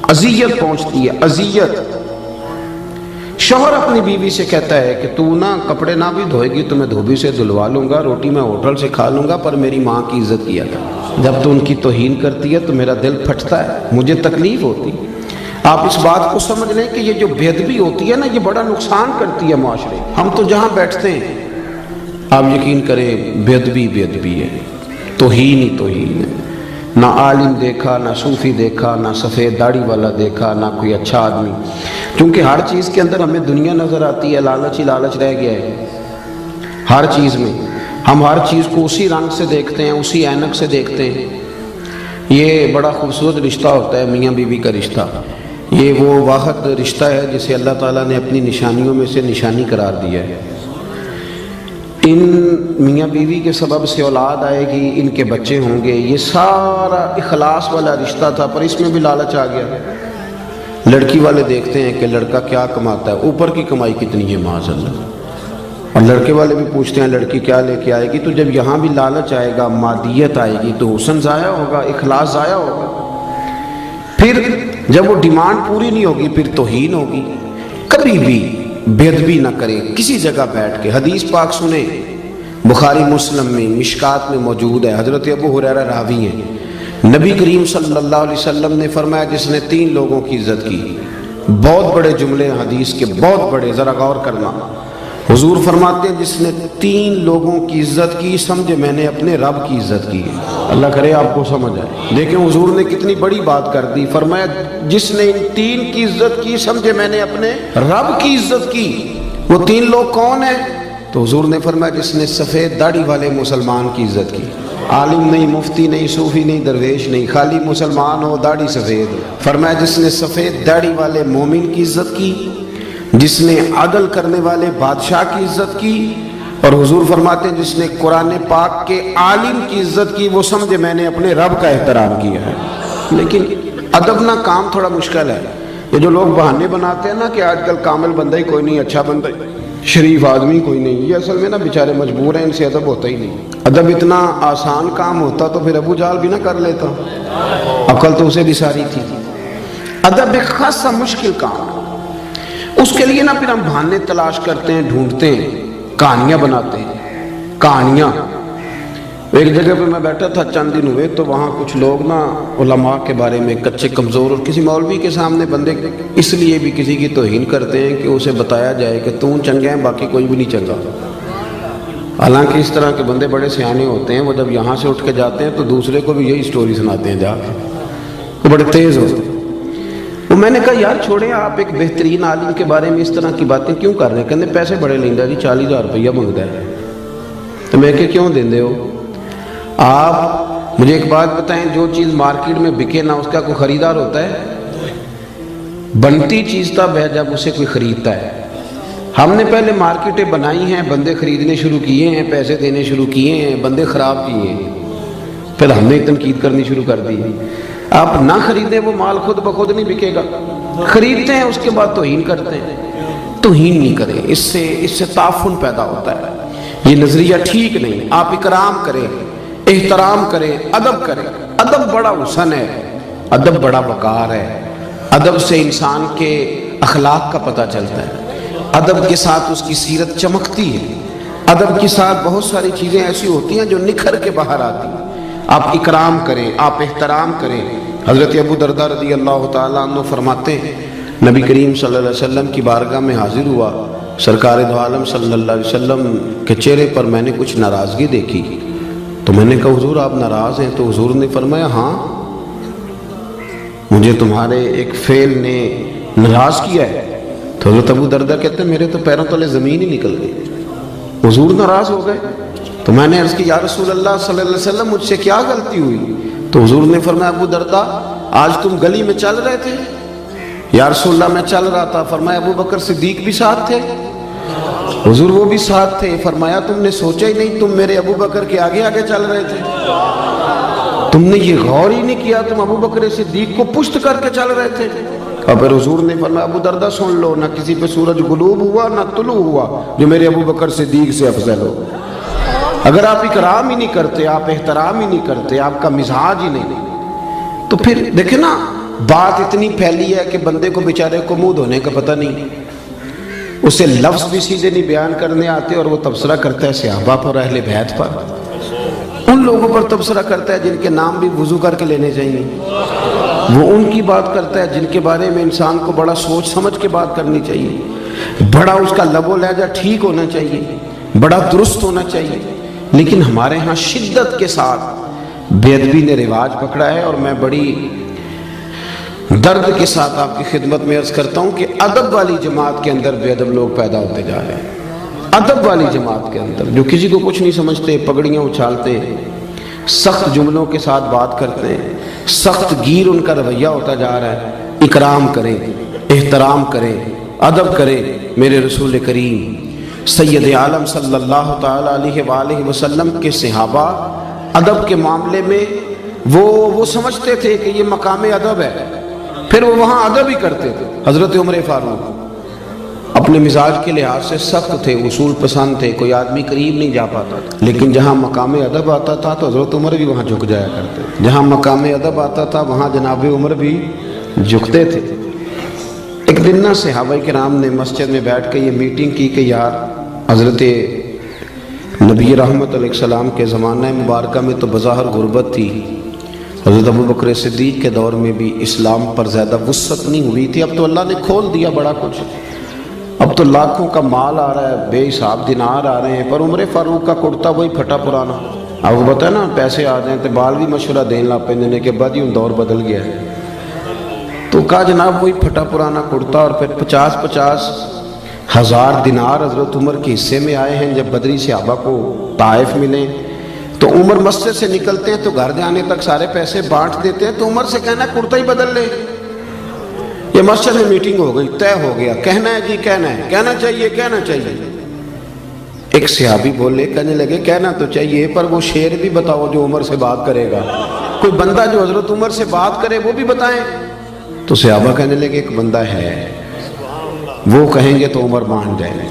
Speaker 2: اذیت پہنچتی ہے، اذیت۔ شوہر اپنی بیوی سے کہتا ہے کہ تو نا کپڑے نہ بھی دھوئے گی تو میں دھوبی سے دھلوا لوں گا، روٹی میں ہوٹل سے کھا لوں گا، پر میری ماں کی عزت کیا کر۔ جب تو ان کی توہین کرتی ہے تو میرا دل پھٹتا ہے، مجھے تکلیف ہوتی ہے۔ آپ اس بات کو سمجھ لیں کہ یہ جو بے ادبی ہوتی ہے نا، یہ بڑا نقصان کرتی ہے معاشرے۔ ہم تو جہاں بیٹھتے ہیں آپ یقین کریں بے ادبی ہے، توہین ہی توہین ہے۔ نہ عالم دیکھا، نہ صوفی دیکھا، نہ سفید داڑھی والا دیکھا، نہ کوئی اچھا آدمی، کیونکہ ہر چیز کے اندر ہمیں دنیا نظر آتی ہے، لالچ ہی لالچ رہ گیا ہے ہر چیز میں، ہم ہر چیز کو اسی رنگ سے دیکھتے ہیں، اسی اینک سے دیکھتے ہیں۔ یہ بڑا خوبصورت رشتہ ہوتا ہے میاں بیوی کا رشتہ، یہ وہ واحد رشتہ ہے جسے اللہ تعالیٰ نے اپنی نشانیوں میں سے نشانی قرار دیا ہے۔ ان میاں بیوی کے سبب سے اولاد آئے گی، ان کے بچے ہوں گے، یہ سارا اخلاص والا رشتہ تھا، پر اس میں بھی لالچ آ گیا۔ لڑکی والے دیکھتے ہیں کہ لڑکا کیا کماتا ہے، اوپر کی کمائی کتنی ہے معاذ اللہ، اور لڑکے والے بھی پوچھتے ہیں لڑکی کیا لے کے آئے گی، تو جب یہاں بھی لالچ آئے گا، مادیت آئے گی، تو حسن ضائع ہوگا، اخلاص ضائع ہوگا، پھر جب وہ ڈیمانڈ پوری نہیں ہوگی پھر توہین ہوگی۔ کبھی بھی بے ادبی نہ کریں کسی جگہ بیٹھ کے۔ حدیث پاک سنیں، بخاری مسلم میں مشکات میں موجود ہے، حضرت ابو ہریرہ راوی ہیں، نبی کریم صلی اللہ علیہ وسلم نے فرمایا جس نے 3 لوگوں کی عزت کی، بہت بڑے جملے حدیث کے، بہت بڑے، ذرا غور کرنا۔ حضور فرماتے ہیں جس نے 3 لوگوں کی عزت کی، سمجھے میں نے اپنے رب کی عزت کی ہے۔ اللہ کرے آپ کو سمجھ آئے، دیکھیں حضور نے کتنی بڑی بات کر دی، فرمایا جس نے ان 3 کی عزت کی، سمجھے میں نے اپنے رب کی عزت کی۔ وہ 3 لوگ کون ہیں؟ تو حضور نے فرمایا جس نے سفید داڑھی والے مسلمان کی عزت کی، عالم نہیں، مفتی نہیں، صوفی نہیں، درویش نہیں، خالی مسلمان ہو، داڑھی سفید ہو۔ فرمایا جس نے سفید داڑھی والے مومن کی عزت کی، جس نے عدل کرنے والے بادشاہ کی عزت کی، اور حضور فرماتے ہیں جس نے قرآن پاک کے عالم کی عزت کی، وہ سمجھے میں نے اپنے رب کا احترام کیا ہے۔ لیکن ادب نہ کام تھوڑا مشکل ہے۔ یہ جو لوگ بہانے بناتے ہیں نا کہ آج کل کامل بندہ ہی کوئی نہیں، اچھا بندہ ہی، شریف آدمی کوئی نہیں، یہ اصل میں نا بیچارے مجبور ہیں، ان سے ادب ہوتا ہی نہیں۔ ادب اتنا آسان کام ہوتا تو پھر ابو جہل بھی نہ کر لیتا، عقل تو اسے بھی ساری تھی۔ ادب ایک خاصا مشکل کام ہے، اس کے لیے نا پھر ہم بہانے تلاش کرتے ہیں، ڈھونڈتے ہیں، کہانیاں بناتے ہیں، کہانیاں۔ ایک جگہ پہ میں بیٹھا تھا چند دن ہوئے، تو وہاں کچھ لوگ نا علماء کے بارے میں کچے کمزور، اور کسی مولوی کے سامنے بندے اس لیے بھی کسی کی توہین کرتے ہیں کہ اسے بتایا جائے کہ تم چنگا ہے باقی کوئی بھی نہیں چنگا۔ حالانکہ اس طرح کے بندے بڑے سیانے ہوتے ہیں، وہ جب یہاں سے اٹھ کے جاتے ہیں تو دوسرے کو بھی یہی سٹوری سناتے ہیں، جا کے وہ بڑے تیز ہوتے ہیں۔ وہ میں نے کہا یار چھوڑیں، آپ ایک بہترین عالم کے بارے میں اس طرح کی باتیں کیوں کر رہے ہیں؟ کہنے پیسے بڑے لیندہ جی، 40,000 روپیہ مانگتا ہے۔ تو میں کہ کیوں دیندے ہو؟ آپ مجھے ایک بات بتائیں، جو چیز مارکیٹ میں بکے نہ اس کا کوئی خریدار ہوتا ہے؟ بنتی چیز تب ہے جب اسے کوئی خریدتا ہے۔ ہم نے پہلے مارکیٹیں بنائی ہیں، بندے خریدنے شروع کیے ہیں، پیسے دینے شروع کیے ہیں، بندے خراب کیے ہیں، پھر ہم نے تنقید کرنی شروع کر دی۔ آپ نہ خریدیں وہ مال خود بخود نہیں بکے گا، خریدتے ہیں اس کے بعد توہین کرتے ہیں۔ توہین نہیں کریں، اس سے تعفن پیدا ہوتا ہے، یہ نظریہ ٹھیک نہیں۔ آپ اکرام کریں، احترام کریں، ادب کریں۔ ادب بڑا حسن ہے، ادب بڑا وقار ہے، ادب سے انسان کے اخلاق کا پتہ چلتا ہے، ادب کے ساتھ اس کی سیرت چمکتی ہے، ادب کے ساتھ بہت ساری چیزیں ایسی ہوتی ہیں جو نکھر کے باہر آتی ہیں۔ آپ اکرام کریں، آپ احترام کریں۔ حضرت ابو درداء رضی اللہ تعالیٰ عنہ فرماتے ہیں نبی کریم صلی اللہ علیہ وسلم کی بارگاہ میں حاضر ہوا، سرکار دو عالم صلی اللہ علیہ وسلم کے چہرے پر میں نے کچھ ناراضگی دیکھی، تو میں نے کہا حضور آپ ناراض ہیں؟ تو حضور نے فرمایا ہاں، مجھے تمہارے ایک فعل نے ناراض کیا ہے۔ تو حضرت ابو درداء کہتے ہیں میرے تو پیروں تلے زمین ہی نکل گئی، حضور ناراض ہو گئے۔ تو میں نے عرض کی یا رسول اللہ صلی اللہ علیہ وسلم مجھ سے کیا غلطی ہوئی؟ تو حضور نے فرمایا ابو درداء آج تم گلی میں چل رہے تھے؟ یا رسول اللہ میں چل رہا تھا۔ فرمایا ابو بکر صدیق بھی ساتھ تھے؟ حضور وہ بھی ساتھ تھے۔ فرمایا تم نے سوچا ہی نہیں، تم میرے ابو بکر کے آگے آگے چل رہے تھے، تم نے یہ غور ہی نہیں کیا، تم ابو بکر صدیق کو پشت کر کے چل رہے تھے۔ اور پھر حضور نے فرمایا ابو درداء سن لو، نہ کسی پہ سورج غروب ہوا نہ طلوع ہوا جو میرے ابو بکر صدیق سے افضل ہو۔ اگر آپ اکرام ہی نہیں کرتے، آپ احترام ہی نہیں کرتے، آپ کا مزاج ہی نہیں، تو پھر دیکھیں نا بات اتنی پھیلی ہے کہ بندے کو بیچارے کو منہ دھونے کا پتہ نہیں، اسے لفظ بھی سیدھے نہیں بیان کرنے آتے، اور وہ تبصرہ کرتا ہے صحابہ پر، اہل بیت پر، ان لوگوں پر تبصرہ کرتا ہے جن کے نام بھی وضو کر کے لینے چاہیے، وہ ان کی بات کرتا ہے جن کے بارے میں انسان کو بڑا سوچ سمجھ کے بات کرنی چاہیے، بڑا اس کا لب و لہجہ ٹھیک ہونا چاہیے، بڑا درست ہونا چاہیے۔ لیکن ہمارے ہاں شدت کے ساتھ بے ادبی نے رواج پکڑا ہے، اور میں بڑی درد کے ساتھ آپ کی خدمت میں عرض کرتا ہوں کہ ادب والی جماعت کے اندر بے ادب لوگ پیدا ہوتے جا رہے ہیں۔ ادب والی جماعت کے اندر جو کسی کو کچھ نہیں سمجھتے، پگڑیاں اچھالتے ہیں، سخت جملوں کے ساتھ بات کرتے ہیں، سخت گیر ان کا رویہ ہوتا جا رہا ہے۔ اکرام کریں، احترام کریں، ادب کریں۔ میرے رسول کریم سید عالم صلی اللہ تعالی علیہ وآلہ وسلم کے صحابہ ادب کے معاملے میں وہ سمجھتے تھے کہ یہ مقام ادب ہے، پھر وہ وہاں ادب ہی کرتے تھے۔ حضرت عمر فاروق اپنے مزاج کے لحاظ سے سخت تھے، اصول پسند تھے، کوئی آدمی قریب نہیں جا پاتا تھا، لیکن جہاں مقام ادب آتا تھا تو حضرت عمر بھی وہاں جھک جایا کرتے تھے۔ جہاں مقام ادب آتا تھا وہاں جناب عمر بھی جھکتے تھے۔ ایک دن نا صحابہ کرام نے مسجد میں بیٹھ کے یہ میٹنگ کی کہ یار حضرت نبی رحمت علیہ السلام کے زمانہ مبارکہ میں تو بظاہر غربت تھی، حضرت ابوبکر صدیق کے دور میں بھی اسلام پر زیادہ وسعت نہیں ہوئی تھی، اب تو اللہ نے کھول دیا بڑا کچھ، اب تو لاکھوں کا مال آ رہا ہے، بے حساب دینار آ رہے ہیں، پر عمر فاروق کا کرتا وہی پھٹا پرانا۔ آپ کو پتہ ہے نا پیسے آ جائیں تو بال بھی مشورہ دین لا پہ دینے کے بعد ہی دور بدل گیا ہے۔ تو کہا جناب وہی پھٹا پرانا کرتا، اور پھر 50 ہزار دینار حضرت عمر کے حصے میں آئے ہیں۔ جب بدری صحابہ کو طائف ملے تو عمر مسجد سے نکلتے ہیں تو گھر جانے تک سارے پیسے بانٹ دیتے ہیں، تو عمر سے کہنا ہے کرتا ہی بدل لے۔ یہ مسجد میں میٹنگ ہو گئی، طے ہو گیا، کہنا ہے جی کہنا ہے، کہنا چاہیے کہنا چاہیے۔ ایک صحابی بولے، کہنے لگے کہنا تو چاہیے پر وہ شعر بھی بتاؤ جو عمر سے بات کرے گا، کوئی بندہ جو حضرت عمر سے بات کرے وہ بھی بتائیں۔ تو صحابہ کہنے لگے ایک بندہ ہے، وہ کہیں گے تو عمر مان جائیں گے۔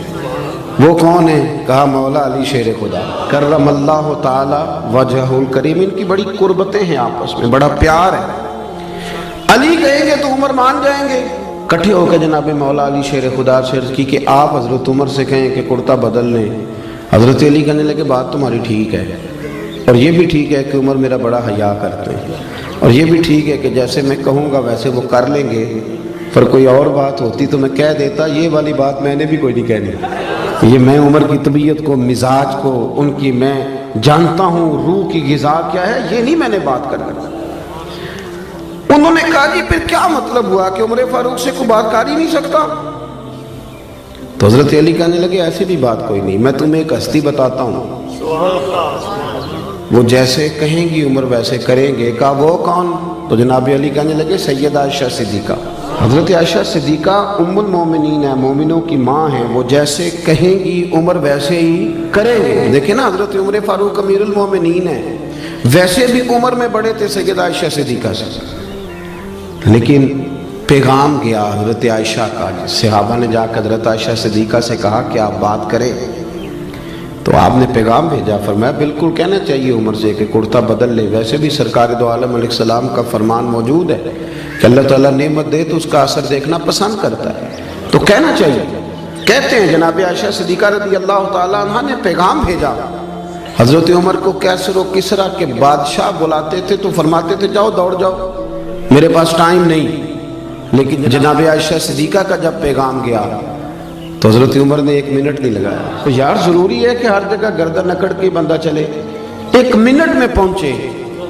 Speaker 2: وہ کون ہے؟ کہا مولا علی شیر خدا کرم اللہ تعالی وجہ الکریم۔ ان کی بڑی قربتیں ہیں آپس میں، بڑا پیار ہے۔ علی کہیں گے تو عمر مان جائیں گے۔ کٹھے ہو کے جناب مولا علی شیر خدا سے عرض کی کہ آپ حضرت عمر سے کہیں کہ کرتا بدل لیں۔ حضرت علی کہنے لگے بات تمہاری ٹھیک ہے، اور یہ بھی ٹھیک ہے کہ عمر میرا بڑا حیا کرتے ہیں، اور یہ بھی ٹھیک ہے کہ جیسے میں کہوں گا ویسے وہ کر لیں گے، پر کوئی اور بات ہوتی تو میں کہہ دیتا، یہ والی بات میں نے بھی کوئی نہیں کہنی۔ یہ میں عمر کی طبیعت کو، مزاج کو، ان کی میں جانتا ہوں روح کی غذا کیا ہے، یہ نہیں میں نے بات کرنا۔ انہوں نے کہا جی پھر کیا مطلب ہوا کہ عمر فاروق سے کوئی بات کر ہی نہیں سکتا؟ تو حضرت علی کہنے لگے ایسی بھی بات کوئی نہیں، میں تمہیں ایک ہستی بتاتا ہوں، وہ جیسے کہیں گی عمر ویسے کریں گے۔ کہا وہ کون؟ تو جناب علی کہنے لگے سیدہ عائشہ صدیقہ۔ حضرت عائشہ صدیقہ ام المومنین ہیں، مومنوں کی ماں ہیں، وہ جیسے کہیں گی عمر ویسے ہی کریں گے۔ دیکھیں نا حضرت عمر فاروق امیر المومنین ہیں، ویسے بھی عمر میں بڑے تھے سیدہ عائشہ صدیقہ سے، لیکن پیغام گیا حضرت عائشہ کا۔ صحابہ نے جا کر حضرت عائشہ صدیقہ سے کہا کہ آپ بات کریں، تو آپ نے پیغام بھیجا، فرمایا بالکل کہنا چاہیے عمر سے کہ کرتا بدل لے، ویسے بھی سرکار دو عالم علیہ السلام کا فرمان موجود ہے کہ اللہ تعالیٰ نعمت دے تو اس کا اثر دیکھنا پسند کرتا ہے، تو کہنا چاہیے۔ کہتے ہیں جناب عائشہ صدیقہ رضی اللہ تعالیٰ عنہ نے پیغام بھیجا حضرت عمر کو۔ کیسر و کسرا کے بادشاہ بلاتے تھے تو فرماتے تھے جاؤ دوڑ جاؤ، میرے پاس ٹائم نہیں۔ لیکن جناب عائشہ صدیقہ کا جب پیغام گیا تو حضرت عمر نے 1 منٹ نہیں لگایا۔ تو یار ضروری ہے کہ ہر جگہ گردن اکڑ کے بندہ چلے، 1 منٹ میں پہنچے۔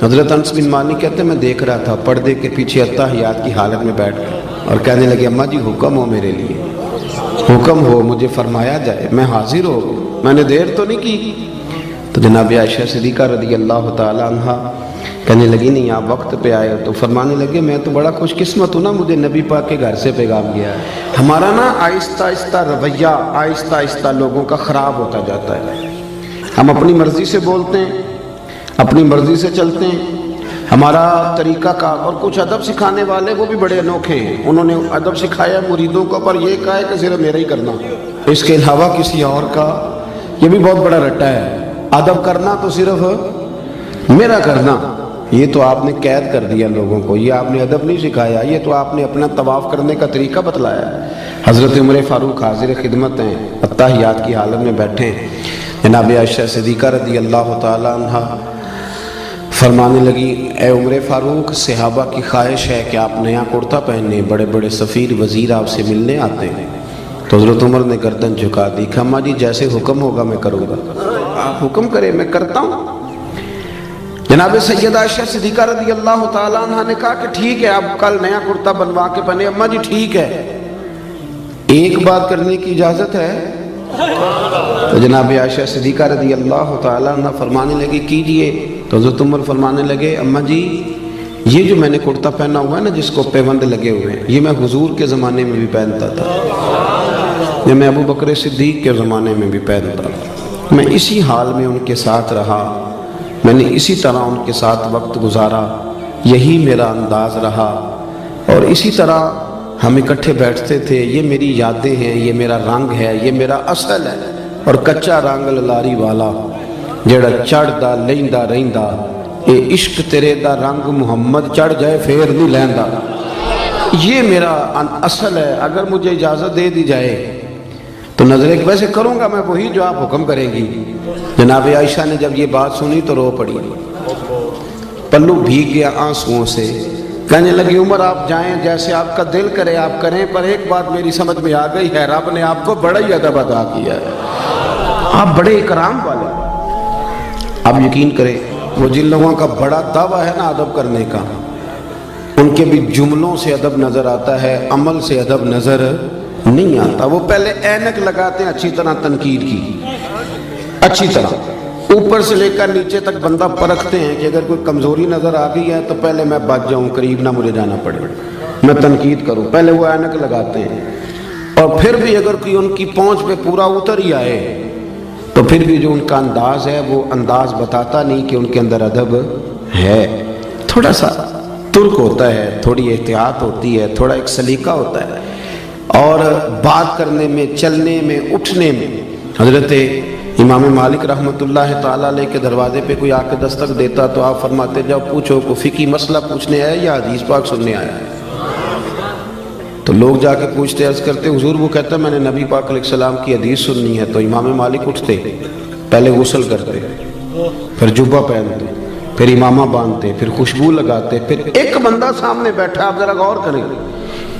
Speaker 2: حضرت انس بن مالک کہتے ہیں میں دیکھ رہا تھا پردے کے پیچھے اتحیات کی حالت میں بیٹھ کر، اور کہنے لگے اماں جی حکم ہو میرے لیے، حکم ہو مجھے فرمایا جائے، میں حاضر ہو، میں نے دیر تو نہیں کی۔ تو جناب عائشہ صدیقہ رضی اللہ تعالی عنہ کہنے لگی نہیں آپ وقت پہ آئے، تو فرمانے لگے میں تو بڑا خوش قسمت ہوں نا، مجھے نبی پاک کے گھر سے پیغام گیا ہے۔ ہمارا نا آہستہ آہستہ رویہ آہستہ آہستہ لوگوں کا خراب ہوتا جاتا ہے، ہم اپنی مرضی سے بولتے ہیں، اپنی مرضی سے چلتے ہیں، ہمارا طریقہ کار، اور کچھ ادب سکھانے والے وہ بھی بڑے انوکھے ہیں، انہوں نے ادب سکھایا مریدوں کو، پر یہ کہا ہے کہ صرف میرا ہی کرنا، اس کے علاوہ کسی اور کا، یہ بھی بہت بڑا رٹا ہے۔ ادب کرنا تو صرف میرا کرنا، یہ تو آپ نے قید کر دیا لوگوں کو، یہ آپ نے ادب نہیں سکھایا، یہ تو آپ نے اپنا طواف کرنے کا طریقہ بتلایا ہے۔ حضرت عمر فاروق حاضر خدمت ہیں، اتحیات کی حالت میں بیٹھے ہیں۔ جناب عائشہ صدیقہ رضی اللہ تعالی عنہ فرمانے لگی اے عمر فاروق، صحابہ کی خواہش ہے کہ آپ نیا کرتا پہنیں، بڑے بڑے سفیر وزیر آپ سے ملنے آتے ہیں۔ تو حضرت عمر نے گردن جھکا دی، اماں جی جیسے حکم ہوگا میں کروں گا، آپ حکم کریں میں کرتا ہوں۔ جناب سیدہ عائشہ صدیقہ رضی اللہ تعالیٰ عنہ نے کہا کہ ٹھیک ہے اب کل نیا کرتا بنوا کے پہنے. اماں جی ٹھیک ہے, ایک بات کرنے کی اجازت ہے؟ تو جناب عائشہ صدیقہ رضی اللہ تعالیٰ عنہ فرمانے لگے کیجئے. تو حضرت عمر فرمانے لگے اماں جی یہ جو میں نے کرتا پہنا ہوا ہے نا جس کو پیوند لگے ہوئے ہیں, یہ میں حضور کے زمانے میں بھی پہنتا تھا, یہ میں ابو بکر صدیق کے زمانے میں بھی پہنتا تھا. میں اسی حال میں ان کے ساتھ رہا, میں نے اسی طرح ان کے ساتھ وقت گزارا, یہی میرا انداز رہا, اور اسی طرح ہم اکٹھے بیٹھتے تھے. یہ میری یادیں ہیں, یہ میرا رنگ ہے, یہ میرا اصل ہے. اور کچا رنگ للاری والا جڑا چڑھدا لیندا رہندا, اے عشق تیرے دا رنگ محمد چڑھ جائے پھر نہیں لیندا. یہ میرا اصل ہے. اگر مجھے اجازت دے دی جائے تو نظریں ویسے کروں گا میں وہی جو آپ حکم کریں گی. جناب عائشہ نے جب یہ بات سنی تو رو پڑی, پلو بھیگ گیا آنسوؤں سے. کہنے لگی عمر آپ جائیں, جیسے آپ کا دل کرے آپ کریں, پر ایک بات میری سمجھ میں آ گئی ہے, رب نے آپ کو بڑا ہی ادب عطا کیا ہے, آپ بڑے اکرام والے. آپ یقین کریں وہ جن لوگوں کا بڑا دعویٰ ہے نا ادب کرنے کا, ان کے بھی جملوں سے ادب نظر آتا ہے, عمل سے ادب نظر نہیں آتا. وہ پہلے اینک لگاتے ہیں اچھی طرح تنقید کی, اچھی طرح اوپر سے لے کر نیچے تک بندہ پرکھتے ہیں کہ اگر کوئی کمزوری نظر آ گئی ہے تو پہلے میں بچ جاؤں, قریب نہ مجھے جانا پڑے, میں تنقید کروں. پہلے وہ اینک لگاتے ہیں, اور پھر بھی اگر کوئی ان کی پہنچ پہ پورا اتر ہی آئے تو پھر بھی جو ان کا انداز ہے وہ انداز بتاتا نہیں کہ ان کے اندر ادب ہے. تھوڑا سا ترک ہوتا ہے, تھوڑی احتیاط ہوتی ہے, تھوڑا ایک سلیقہ ہوتا ہے, اور بات کرنے میں, چلنے میں, اٹھنے میں. حضرت امام مالک رحمۃ اللہ تعالیٰ علیہ کے دروازے پہ کوئی آ کے دستک دیتا تو آپ فرماتے جاؤ پوچھو کو فقہی مسئلہ پوچھنے آیا یا حدیث پاک سننے آیا ہے. تو لوگ جا کے پوچھتے, عرض کرتے حضور, وہ کہتا میں نے نبی پاک علیہ السلام کی حدیث سننی ہے. تو امام مالک اٹھتے, پہلے غسل کرتے, پھر جبہ پہنتے, پھر امامہ باندھتے, پھر خوشبو لگاتے, پھر ایک بندہ سامنے بیٹھا, آپ ذرا غور کریں,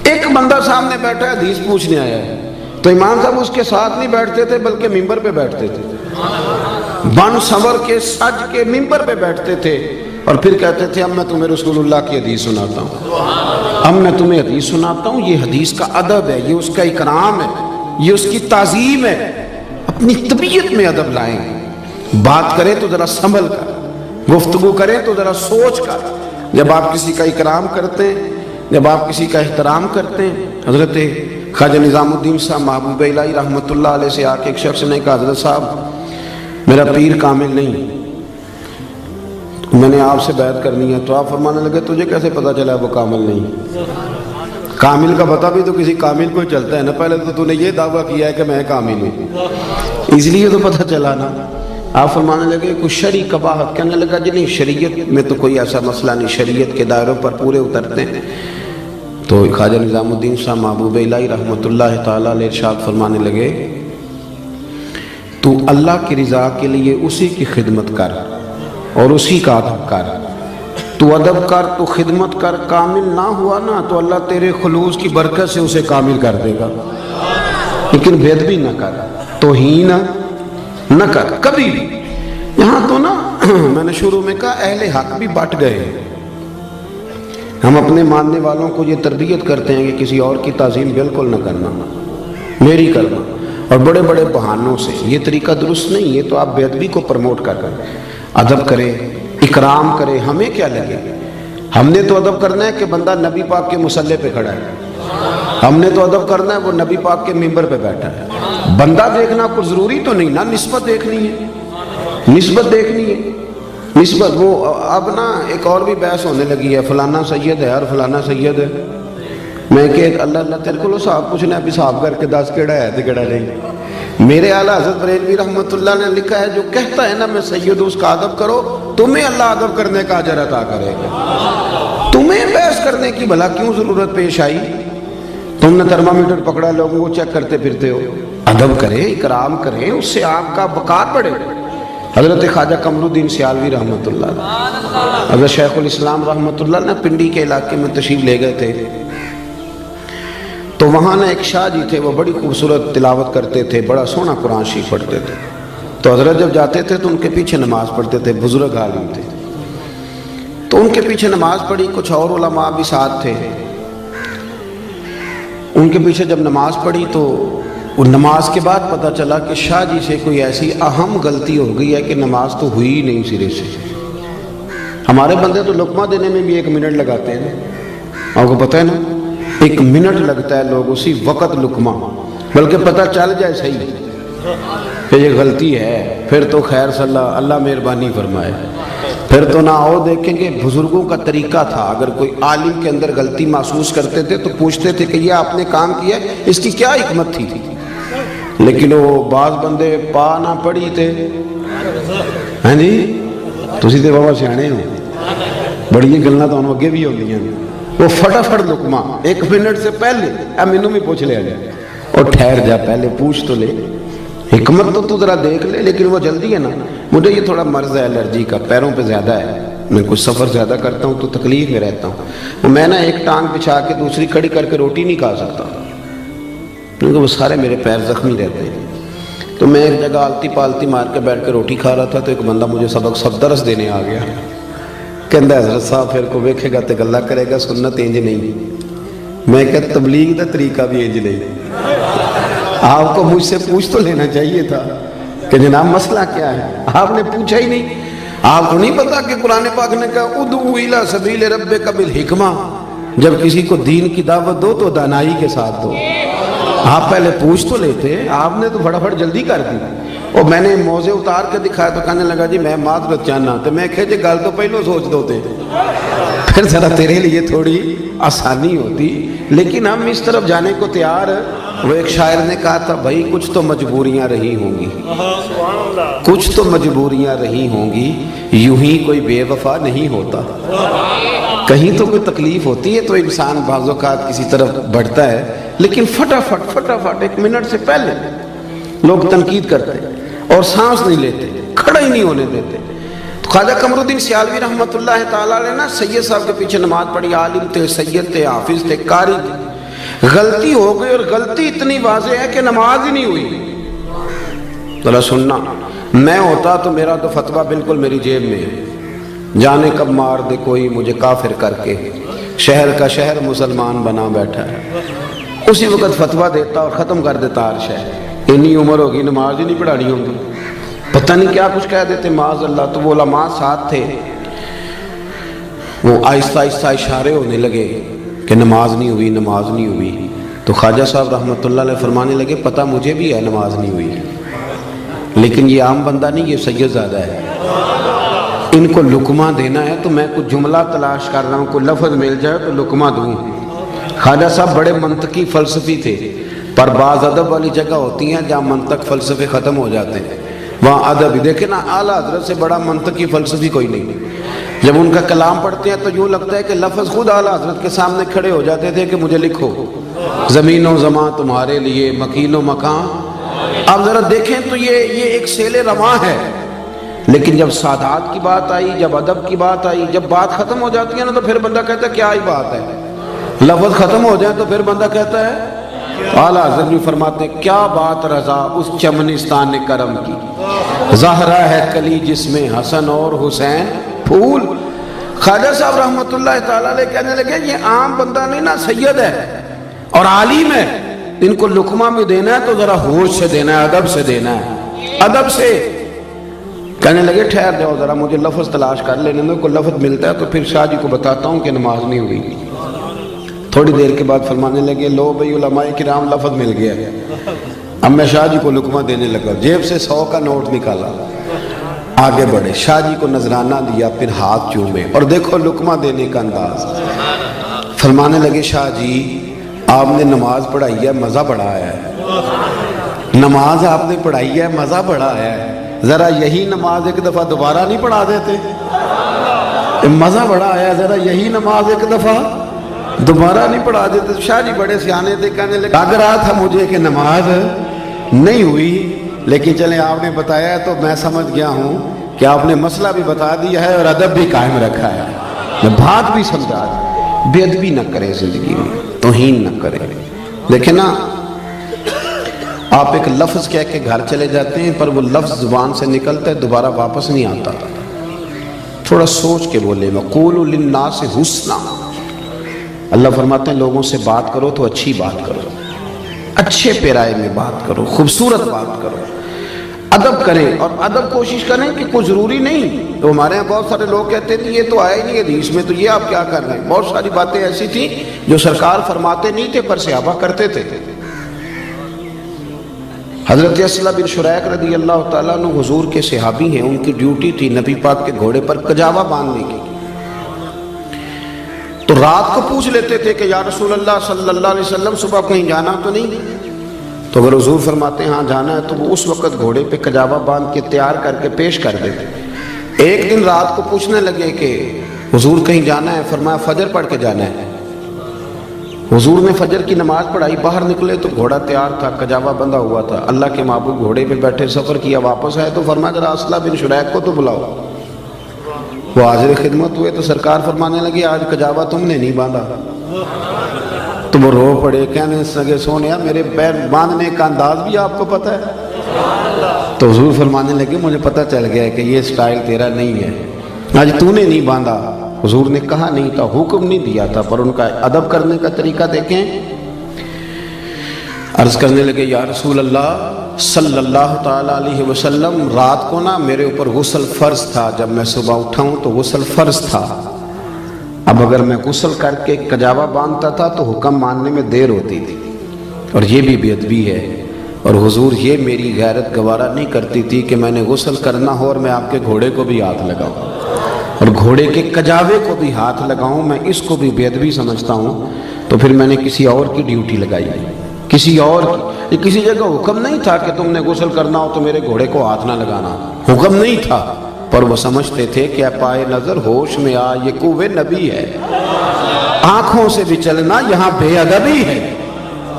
Speaker 2: ایک بندہ سامنے بیٹھا ہے حدیث پوچھنے آیا ہے, تو امام صاحب اس کے ساتھ نہیں بیٹھتے تھے بلکہ ممبر پہ بیٹھتے تھے, بن سنور کے سج کے ممبر پہ بیٹھتے تھے, اور پھر کہتے تھے اب میں تمہیں رسول اللہ کی حدیث سناتا ہوں, اب میں تمہیں حدیث سناتا ہوں. یہ حدیث کا ادب ہے, یہ اس کا اکرام ہے, یہ اس کی تعظیم ہے. اپنی طبیعت میں ادب لائیں, بات کریں تو ذرا سنبھل کر, گفتگو کریں تو ذرا سوچ کر. جب آپ کسی کا اکرام کرتے ہیں, جب آپ کسی کا احترام کرتے ہیں. حضرت خواجہ نظام الدین صاحب محبوب الہی رحمۃ اللہ علیہ سے آ کے ایک شخص نے کہا حضرت صاحب میرا پیر کامل نہیں, میں نے آپ سے بیعت کرنی ہے. تو آپ فرمانے لگے تجھے کیسے پتا چلا وہ کامل نہیں؟ کامل کا پتہ بھی تو کسی کامل کو چلتا ہے نا, پہلے تو نے یہ دعویٰ کیا ہے کہ میں کامل ہوں, اس لیے تو پتہ چلا نا. آپ فرمانے لگے کچھ شرعی قباحت, کہنے لگا جی نہیں شریعت میں تو کوئی ایسا مسئلہ نہیں, شریعت کے دائروں پر پورے اترتے ہیں. تو خواجہ نظام الدین صاحب محبوب الہی رحمۃ اللہ تعالیٰ علیہ ارشاد فرمانے لگے تو اللہ کی رضا کے لیے اسی کی خدمت کر اور اسی کا ادب کر. تو ادب کر, تو خدمت کر, کامل نہ ہوا نا تو اللہ تیرے خلوص کی برکت سے اسے کامل کر دے گا. لیکن بے ادبی نہ کر, توہین نہ کر کبھی بھی. یہاں تو نا میں نے شروع میں کہا اہل حق بھی بٹ گئے. ہم اپنے ماننے والوں کو یہ تربیت کرتے ہیں کہ کسی اور کی تعظیم بالکل نہ کرنا, میری کرنا, اور بڑے بڑے بہانوں سے. یہ طریقہ درست نہیں. یہ تو آپ بے ادبی کو پروموٹ کر ادب کریں, اکرام کریں. ہمیں کیا لگے, ہم نے تو ادب کرنا ہے کہ بندہ نبی پاک کے مصلی پہ کھڑا ہے, ہم نے تو ادب کرنا ہے وہ نبی پاک کے ممبر پہ بیٹھا ہے. بندہ دیکھنا کوئی ضروری تو نہیں نا, نسبت دیکھنی ہے, نسبت دیکھنی ہے, نسبت. وہ اب نا ایک اور بھی بحث ہونے لگی ہے, فلانا سید ہے اور فلانا سید ہے. میں کہ اللہ اللہ تیرے کو صاحب پوچھنا ابھی صاحب کر کے دس کیڑا ہے تو کیڑا نہیں. میرے اعلیٰ حضرت بریلوی رحمۃ اللہ نے لکھا ہے جو کہتا ہے نا میں سید ہوں اس کا ادب کرو, تمہیں اللہ ادب کرنے کا اجر عطا کرے گا. تمہیں بحث کرنے کی بھلا کیوں ضرورت پیش آئی؟ تم نے تھرمامیٹر پکڑا, لوگوں کو چیک کرتے پھرتے ہو. ادب کریں, اکرام کریں, اس سے آپ کا وقار بڑھے. حضرت خواجہ قمر الدین سیالوی رحمۃ اللہ, حضرت شیخ الاسلام رحمۃ اللہ نے پنڈی کے علاقے میں تشریف لے گئے تھے. تو وہاں نے ایک شاہ جی تھے, وہ بڑی خوبصورت تلاوت کرتے تھے, بڑا سونا قرآن شریف پڑھتے تھے. تو حضرت جب جاتے تھے تو ان کے پیچھے نماز پڑھتے تھے, بزرگ عالم تھے. تو ان کے پیچھے نماز پڑھی، کچھ اور علماء بھی ساتھ تھے، ان کے پیچھے جب نماز پڑھی تو وہ نماز کے بعد پتہ چلا کہ شاہ جی سے کوئی ایسی اہم غلطی ہو گئی ہے کہ نماز تو ہوئی ہی نہیں سرے سے۔ ہمارے بندے تو لقمہ دینے میں بھی 1 منٹ لگاتے ہیں، آپ کو پتہ ہے نا، 1 منٹ لگتا ہے لوگ اسی وقت لقمہ، بلکہ پتہ چل جائے صحیح کہ یہ غلطی ہے، پھر تو خیر صلی اللہ مہربانی فرمائے، پھر تو نہ آؤ۔ دیکھیں کہ بزرگوں کا طریقہ تھا، اگر کوئی عالم کے اندر غلطی محسوس کرتے تھے تو پوچھتے تھے کہ یہ آپ نے کام کیا، اس کی کیا حکمت تھی؟ لیکن وہ بعض بندے پا نہ پڑھی تھے، ہاں جی تسی تے بابا سیانے ہو، بڑی گلاں تو اگے بھی ہو گئی، وہ فٹافٹ لقمہ 1 منٹ سے پہلے، مینوں بھی پوچھ لیا جائے، اور ٹھہر جا پہلے پوچھ تو لے، حکمت تو ذرا دیکھ لے۔ لیکن وہ جلدی ہے نا، مجھے یہ تھوڑا مرض ہے الرجی کا، پیروں پہ زیادہ ہے، میں کچھ سفر زیادہ کرتا ہوں تو تکلیف میں رہتا ہوں، میں نا ایک ٹانگ بچھا کے دوسری کھڑی کر کے روٹی نہیں کھا سکتا، کیونکہ وہ سارے میرے پیر زخمی رہتے ہیں۔ تو میں ایک جگہ آلتی پالتی مار کے بیٹھ کے روٹی کھا رہا تھا تو ایک بندہ مجھے سب درس دینے آ گیا، کہندا حضرت صاحب پھر کو ویکھے گا تے گلا کرے گا، سنت انج نہیں۔ میں کہ تبلیغ دا طریقہ بھی انج نہیں، آپ کو مجھ سے پوچھ تو لینا چاہیے تھا کہ جناب مسئلہ کیا ہے، آپ نے پوچھا ہی نہیں۔ آپ کو نہیں پتا کہ قرآن پاک نے کہا ادعو الی سبیل ربک بالحکمہ، جب کسی کو دین کی دعوت دو تو دانائی کے ساتھ دو۔ آپ پہلے پوچھ تو لیتے، آپ نے تو فٹافٹ جلدی کر دی۔ اور میں نے موزے اتار کے دکھایا تو کہنے لگا جی میں معذرت چاہنا، تو میں کہے جی گل تو پہلو سوچ دو تے، پھر ذرا تیرے لیے تھوڑی آسانی ہوتی، لیکن ہم اس طرف جانے کو تیار۔ وہ ایک شاعر نے کہا تھا بھائی کچھ تو مجبوریاں رہی ہوں گی، کچھ تو مجبوریاں رہی ہوں گی، یوں ہی کوئی بے وفا نہیں ہوتا۔ کہیں تو کوئی تکلیف ہوتی ہے تو انسان بعض اوقات کسی طرف بڑھتا ہے، لیکن فٹافٹ 1 منٹ سے پہلے لوگ تنقید کرتے اور سانس نہیں لیتے، کھڑا ہی نہیں ہونے دیتے۔ تو خواجہ قمر الدین سیالوی رحمۃ اللہ تعالیٰ نے نا سید صاحب کے پیچھے نماز پڑھی، عالم تھے، سید تھے، حافظ تھے، قاری تھے، غلطی ہو گئی اور غلطی اتنی واضح ہے کہ نماز ہی نہیں ہوئی۔ ذرا سننا، میں ہوتا تو میرا تو فتویٰ بالکل میری جیب میں ہے، جانے کب مار دے کوئی مجھے کافر کر کے، شہر کا شہر مسلمان بنا بیٹھا ہے، اسی وقت فتویٰ دیتا اور ختم کر دیتا ہر شہر۔ اتنی عمر ہوگی نماز ہی نہیں پڑھانی ہوگی، پتہ نہیں کیا کچھ کہہ دیتے معاذ اللہ۔ تو وہ علماء ساتھ تھے، وہ آہستہ آہستہ اشارے ہونے لگے کہ نماز نہیں ہوئی، نماز نہیں ہوئی۔ تو خواجہ صاحب رحمۃ اللہ علیہ فرمانے لگے پتہ مجھے بھی ہے نماز نہیں ہوئی، لیکن یہ عام بندہ نہیں، یہ سید زادہ ہے، ان کو لقمہ دینا ہے تو میں کچھ جملہ تلاش کر رہا ہوں، کوئی لفظ مل جائے تو لقمہ دوں۔ خواجہ صاحب بڑے منطقی فلسفی تھے، پر بعض ادب والی جگہ ہوتی ہیں جہاں منطق فلسفے ختم ہو جاتے ہیں، وہاں ادب ہی دیکھیں نا، اعلیٰ حضرت سے بڑا منطقی فلسفی کوئی نہیں۔ جب ان کا کلام پڑھتے ہیں تو یوں لگتا ہے کہ لفظ خود اعلیٰ حضرت کے سامنے کھڑے ہو جاتے تھے کہ مجھے لکھو، زمین و زمان تمہارے لیے، مکین و مکان۔ آپ ذرا دیکھیں تو یہ ایک سیل رواں ہے، لیکن جب سادات کی بات آئی، جب ادب کی بات آئی، جب بات ختم ہو جاتی ہے نا تو پھر بندہ کہتا ہے کیا ہی بات ہے، لفظ ختم ہو جائے تو پھر بندہ کہتا ہے۔ اعلیٰ حضرت بھی فرماتے ہیں کیا بات رضا اس چمنستان کرم کی، زہرا ہے کلی جس میں حسن اور حسین پھول۔ خواجہ صاحب رحمۃ اللہ تعالیٰ علیہ کہنے لگے یہ عام بندہ نہیں نا، سید ہے اور عالم ہے، ان کو لقمہ بھی دینا ہے تو ذرا ہوش سے دینا ہے، ادب سے دینا ہے، ادب سے۔ کہنے لگے ٹھہر جاؤ ذرا، مجھے لفظ تلاش کر لینے دو، کوئی لفظ ملتا ہے تو پھر شاہ جی کو بتاتا ہوں کہ نماز نہیں ہوئی۔ تھوڑی دیر کے بعد فرمانے لگے لو بھئی علماء کرام لفظ مل گیا۔ اب میں شاہ جی کو لقمہ دینے لگا، جیب سے 100 کا نوٹ نکالا، آگے بڑھے، شاہ جی کو نذرانہ دیا، پھر ہاتھ چومے، اور دیکھو لقمہ دینے کا انداز۔ فرمانے لگے شاہ جی آپ نے نماز پڑھائی ہے، مزہ بڑا آیا ہے، نماز آپ نے پڑھائی ہے، مزہ بڑا آیا ہے، ذرا یہی نماز ایک دفعہ دوبارہ نہیں پڑھا دیتے، مزہ بڑا آیا، ذرا یہی نماز ایک دفعہ دوبارہ نہیں پڑھا دیتے۔ شاہ جی بڑے سیانے تھے، کہنے لگے لگ رہا تھا مجھے کہ نماز نہیں ہوئی، لیکن چلیں آپ نے بتایا تو میں سمجھ گیا ہوں کہ آپ نے مسئلہ بھی بتا دیا ہے اور ادب بھی قائم رکھا ہے، بات بھی سمجھا دی، بے ادبی نہ کرے زندگی میں، توہین نہ کرے۔ دیکھیں نا، آپ ایک لفظ کہہ کے گھر چلے جاتے ہیں پر وہ لفظ زبان سے نکلتا ہے دوبارہ واپس نہیں آتا، تھوڑا سوچ کے بولے وقولوا للناس حسنا. اللہ فرماتے ہیں لوگوں سے بات کرو تو اچھی بات کرو، اچھے پیرائے میں بات کرو، خوبصورت بات کرو، ادب کریں. اور ادب کوشش کریں کہ کوئی ضروری نہیں. تو ہمارے یہاں بہت سارے لوگ کہتے تھے یہ تو آئے نہیں حدیث میں، تو یہ آپ کیا کر رہے ہیں. بہت ساری باتیں ایسی تھیں جو سرکار فرماتے نہیں تھے پر صحابہ کرتے تھے. حضرت اسلم بن شریک رضی اللہ تعالیٰ عنہ حضور کے صحابی ہیں. ان کی ڈیوٹی تھی نبی پاک کے گھوڑے پر کجاوا باندھنے کی. تو رات کو پوچھ لیتے تھے کہ یا رسول اللہ صلی اللہ علیہ وسلم صبح کہیں جانا تو نہیں. تو اگر حضور فرماتے ہیں ہاں جانا ہے تو وہ اس وقت گھوڑے پہ کجاوا باندھ کے تیار کر کے پیش کر دیتے. ایک دن رات کو پوچھنے لگے کہ حضور کہیں جانا ہے. فرمایا فجر پڑھ کے جانا ہے. حضور نے فجر کی نماز پڑھائی، باہر نکلے تو گھوڑا تیار تھا، کجاوا بندھا ہوا تھا. اللہ کے محبوب گھوڑے پہ بیٹھے سفر کیا، واپس آئے تو فرمایا ذرا اسلم بن شریک کو تو بلاؤ. وہ حاضر خدمت ہوئے تو سرکار فرمانے لگے آج کجاوا تم نے نہیں باندھا. تو وہ رو پڑے، کہنے لگے سونیا میرے پیر باندھنے کا انداز بھی آپ کو پتہ ہے. تو حضور فرمانے لگے مجھے پتہ چل گیا ہے کہ یہ سٹائل تیرا نہیں ہے، آج تو نے نہیں باندھا. حضور نے کہا نہیں تھا، حکم نہیں دیا تھا، پر ان کا ادب کرنے کا طریقہ دیکھیں. عرض کرنے لگے یا رسول اللہ صلی اللہ تعالیٰ علیہ وسلم رات کو نا میرے اوپر غسل فرض تھا. جب میں صبح اٹھا ہوں تو غسل فرض تھا. اب اگر میں غسل کر کے کجاوا باندھتا تھا تو حکم ماننے میں دیر ہوتی تھی، اور یہ بھی بے ادبی ہے. اور حضور یہ میری غیرت گوارا نہیں کرتی تھی کہ میں نے غسل کرنا ہو اور میں آپ کے گھوڑے کو بھی ہاتھ لگاؤں اور گھوڑے کے کجاوے کو بھی ہاتھ لگاؤں. میں اس کو بھی بے ادبی سمجھتا ہوں. تو پھر میں نے کسی اور کی ڈیوٹی لگائی، کسی اور کی. کسی جگہ حکم نہیں تھا کہ تم نے غسل کرنا ہو تو میرے گھوڑے کو ہاتھ نہ لگانا، حکم نہیں تھا. پر وہ سمجھتے تھے کہ پائے نظر ہوش میں آ، یہ کوہ نبی ہے، آنکھوں سے بھی چلنا یہاں بے ادبی ہے.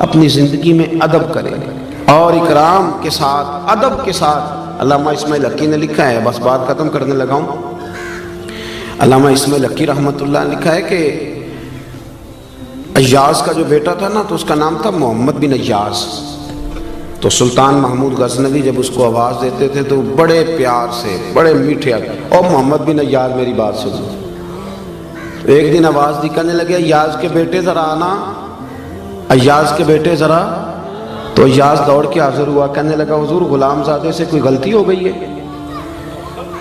Speaker 2: اپنی زندگی میں ادب کریں اور اکرام کے ساتھ، ادب کے ساتھ. علامہ اسماعیل حقی نے لکھا ہے، بس بات ختم کرنے لگا ہوں. علامہ اسماعیل حقی رحمۃ اللہ نے لکھا ہے کہ ایاز کا جو بیٹا تھا نا تو اس کا نام تھا محمد بن ایاز. تو سلطان محمود غزنوی جب اس کو آواز دیتے تھے تو بڑے پیار سے، بڑے میٹھے، اور محمد بن ایاز میری بات سنو. ایک دن آواز دی کہنے لگے ایاز کے بیٹے ذرا آنا، ایاز کے بیٹے ذرا. تو ایاز دوڑ کے حاضر ہوا، کہنے لگا حضور غلام زادے سے کوئی غلطی ہو گئی ہے.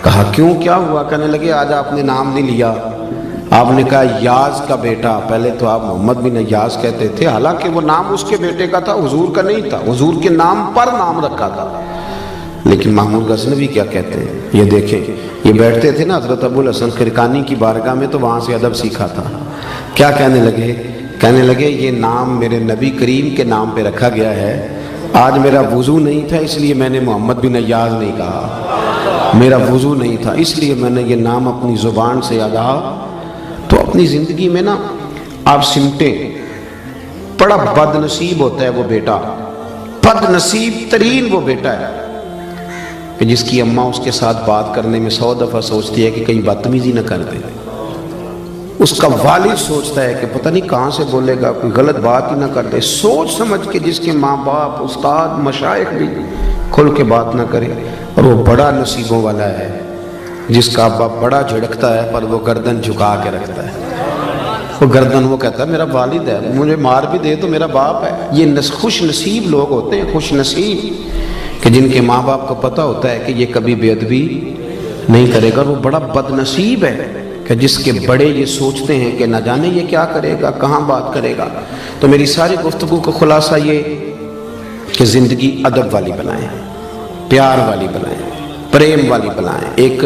Speaker 2: کہا کیوں، کیا ہوا؟ کہنے لگے آج آپ نے نام نہیں لیا، آپ نے کہا ایاز کا بیٹا. پہلے تو آپ محمد بن ایاز کہتے تھے، حالانکہ وہ نام اس کے بیٹے کا تھا، حضور کا نہیں تھا. حضور کے نام پر نام رکھا تھا. لیکن محمود غزنوی کیا کہتے ہیں، یہ دیکھیں، یہ بیٹھتے تھے نا حضرت ابو الحسن خرقانی کی بارگاہ میں تو وہاں سے ادب سیکھا تھا. کیا کہنے لگے؟ کہنے لگے یہ نام میرے نبی کریم کے نام پہ رکھا گیا ہے. آج میرا وضو نہیں تھا اس لیے میں نے محمد بن ایاز نہیں کہا، میرا وضو نہیں تھا اس لیے میں نے یہ نام اپنی زبان سے ادا. تو اپنی زندگی میں نا آپ سمٹیں. بڑا بد نصیب ہوتا ہے وہ بیٹا، بد نصیب ترین وہ بیٹا ہے کہ جس کی اماں اس کے ساتھ بات کرنے میں 100 دفعہ سوچتی ہے کہ کہیں بدتمیزی نہ کر دے. اس کا والد سوچتا ہے کہ پتہ نہیں کہاں سے بولے گا، کوئی غلط بات ہی نہ کر دے. سوچ سمجھ کے جس کے ماں باپ، استاد، مشائخ بھی کھل کے بات نہ کرے. اور وہ بڑا نصیبوں والا ہے جس کا باپ بڑا جھڑکتا ہے پر وہ گردن جھکا کے رکھتا ہے. وہ گردن، وہ کہتا ہے میرا والد ہے، مجھے مار بھی دے تو میرا باپ ہے. یہ خوش نصیب لوگ ہوتے ہیں، خوش نصیب کہ جن کے ماں باپ کو پتہ ہوتا ہے کہ یہ کبھی بے ادبی نہیں کرے گا. وہ بڑا بد نصیب ہے کہ جس کے بڑے یہ سوچتے ہیں کہ نہ جانے یہ کیا کرے گا، کہاں بات کرے گا. تو میری ساری گفتگو کا خلاصہ یہ کہ زندگی ادب والی بنائیں، پیار والی بنائیں، پریم والی بنائیں. ایک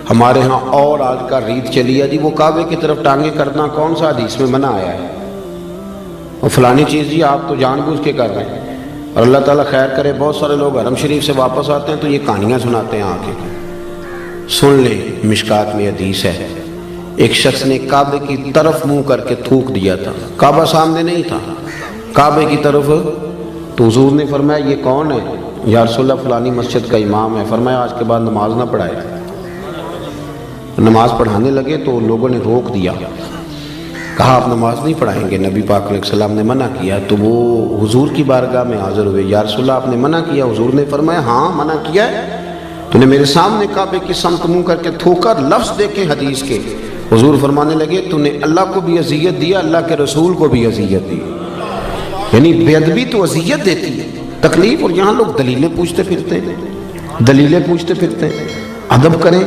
Speaker 2: ہمارے ہاں اور آج کا ریت چلی ہے جی، وہ کعبے کی طرف ٹانگیں کرنا کون سا حدیث میں منع آیا ہے، اور فلانی چیز جی آپ تو جان بوجھ کے کر رہے ہیں. اور اللہ تعالیٰ خیر کرے، بہت سارے لوگ حرم شریف سے واپس آتے ہیں تو یہ کہانیاں سناتے ہیں آ کے. سن لیں، مشکات میں حدیث ہے، ایک شخص نے کعبے کی طرف منہ کر کے تھوک دیا تھا. کعبہ سامنے نہیں تھا، کعبے کی طرف. تو حضور نے فرمایا یہ کون ہے؟ یا رسول اللہ فلانی مسجد کا امام ہے. فرمایا آج کے بعد نماز نہ پڑھائے. نماز پڑھانے لگے تو لوگوں نے روک دیا، کہا آپ نماز نہیں پڑھائیں گے، نبی پاک علیہ السلام نے منع کیا. تو وہ حضور کی بارگاہ میں حاضر ہوئے، یا رسول اللہ آپ نے منع کیا؟ حضور نے فرمایا ہاں منع کیا ہے. تو نے میرے سامنے کعبے کی سمت منہ کر کے تھوکر لفظ دیکھیں حدیث کے. حضور فرمانے لگے تو نے اللہ کو بھی اذیت دیا, اللہ کے رسول کو بھی اذیت دی. یعنی بے ادبی تو اذیت دیتی ہے, تکلیف. اور یہاں لوگ دلیلیں پوچھتے پھرتے ہیں, دلیلیں پوچھتے پھرتے ہیں. ادب کریں.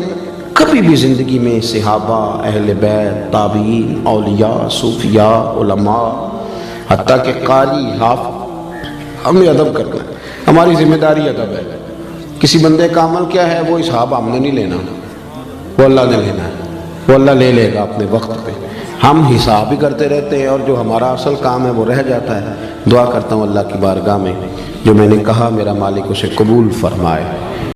Speaker 2: کبھی بھی زندگی میں صحابہ, اہل بیت, تابعین, اولیاء, صوفیاء, علماء, حتیٰ کہ قاری, حافظ, ہمیں ادب کرنا ہے. ہماری ذمہ داری ادب ہے. کسی بندے کا عمل کیا ہے وہ حساب ہم نے نہیں لینا, وہ اللہ نے لینا ہے. وہ اللہ لے لے گا اپنے وقت پہ. ہم حساب ہی کرتے رہتے ہیں اور جو ہمارا اصل کام ہے وہ رہ جاتا ہے. دعا کرتا ہوں اللہ کی بارگاہ میں جو میں نے کہا میرا مالک اسے قبول فرمائے.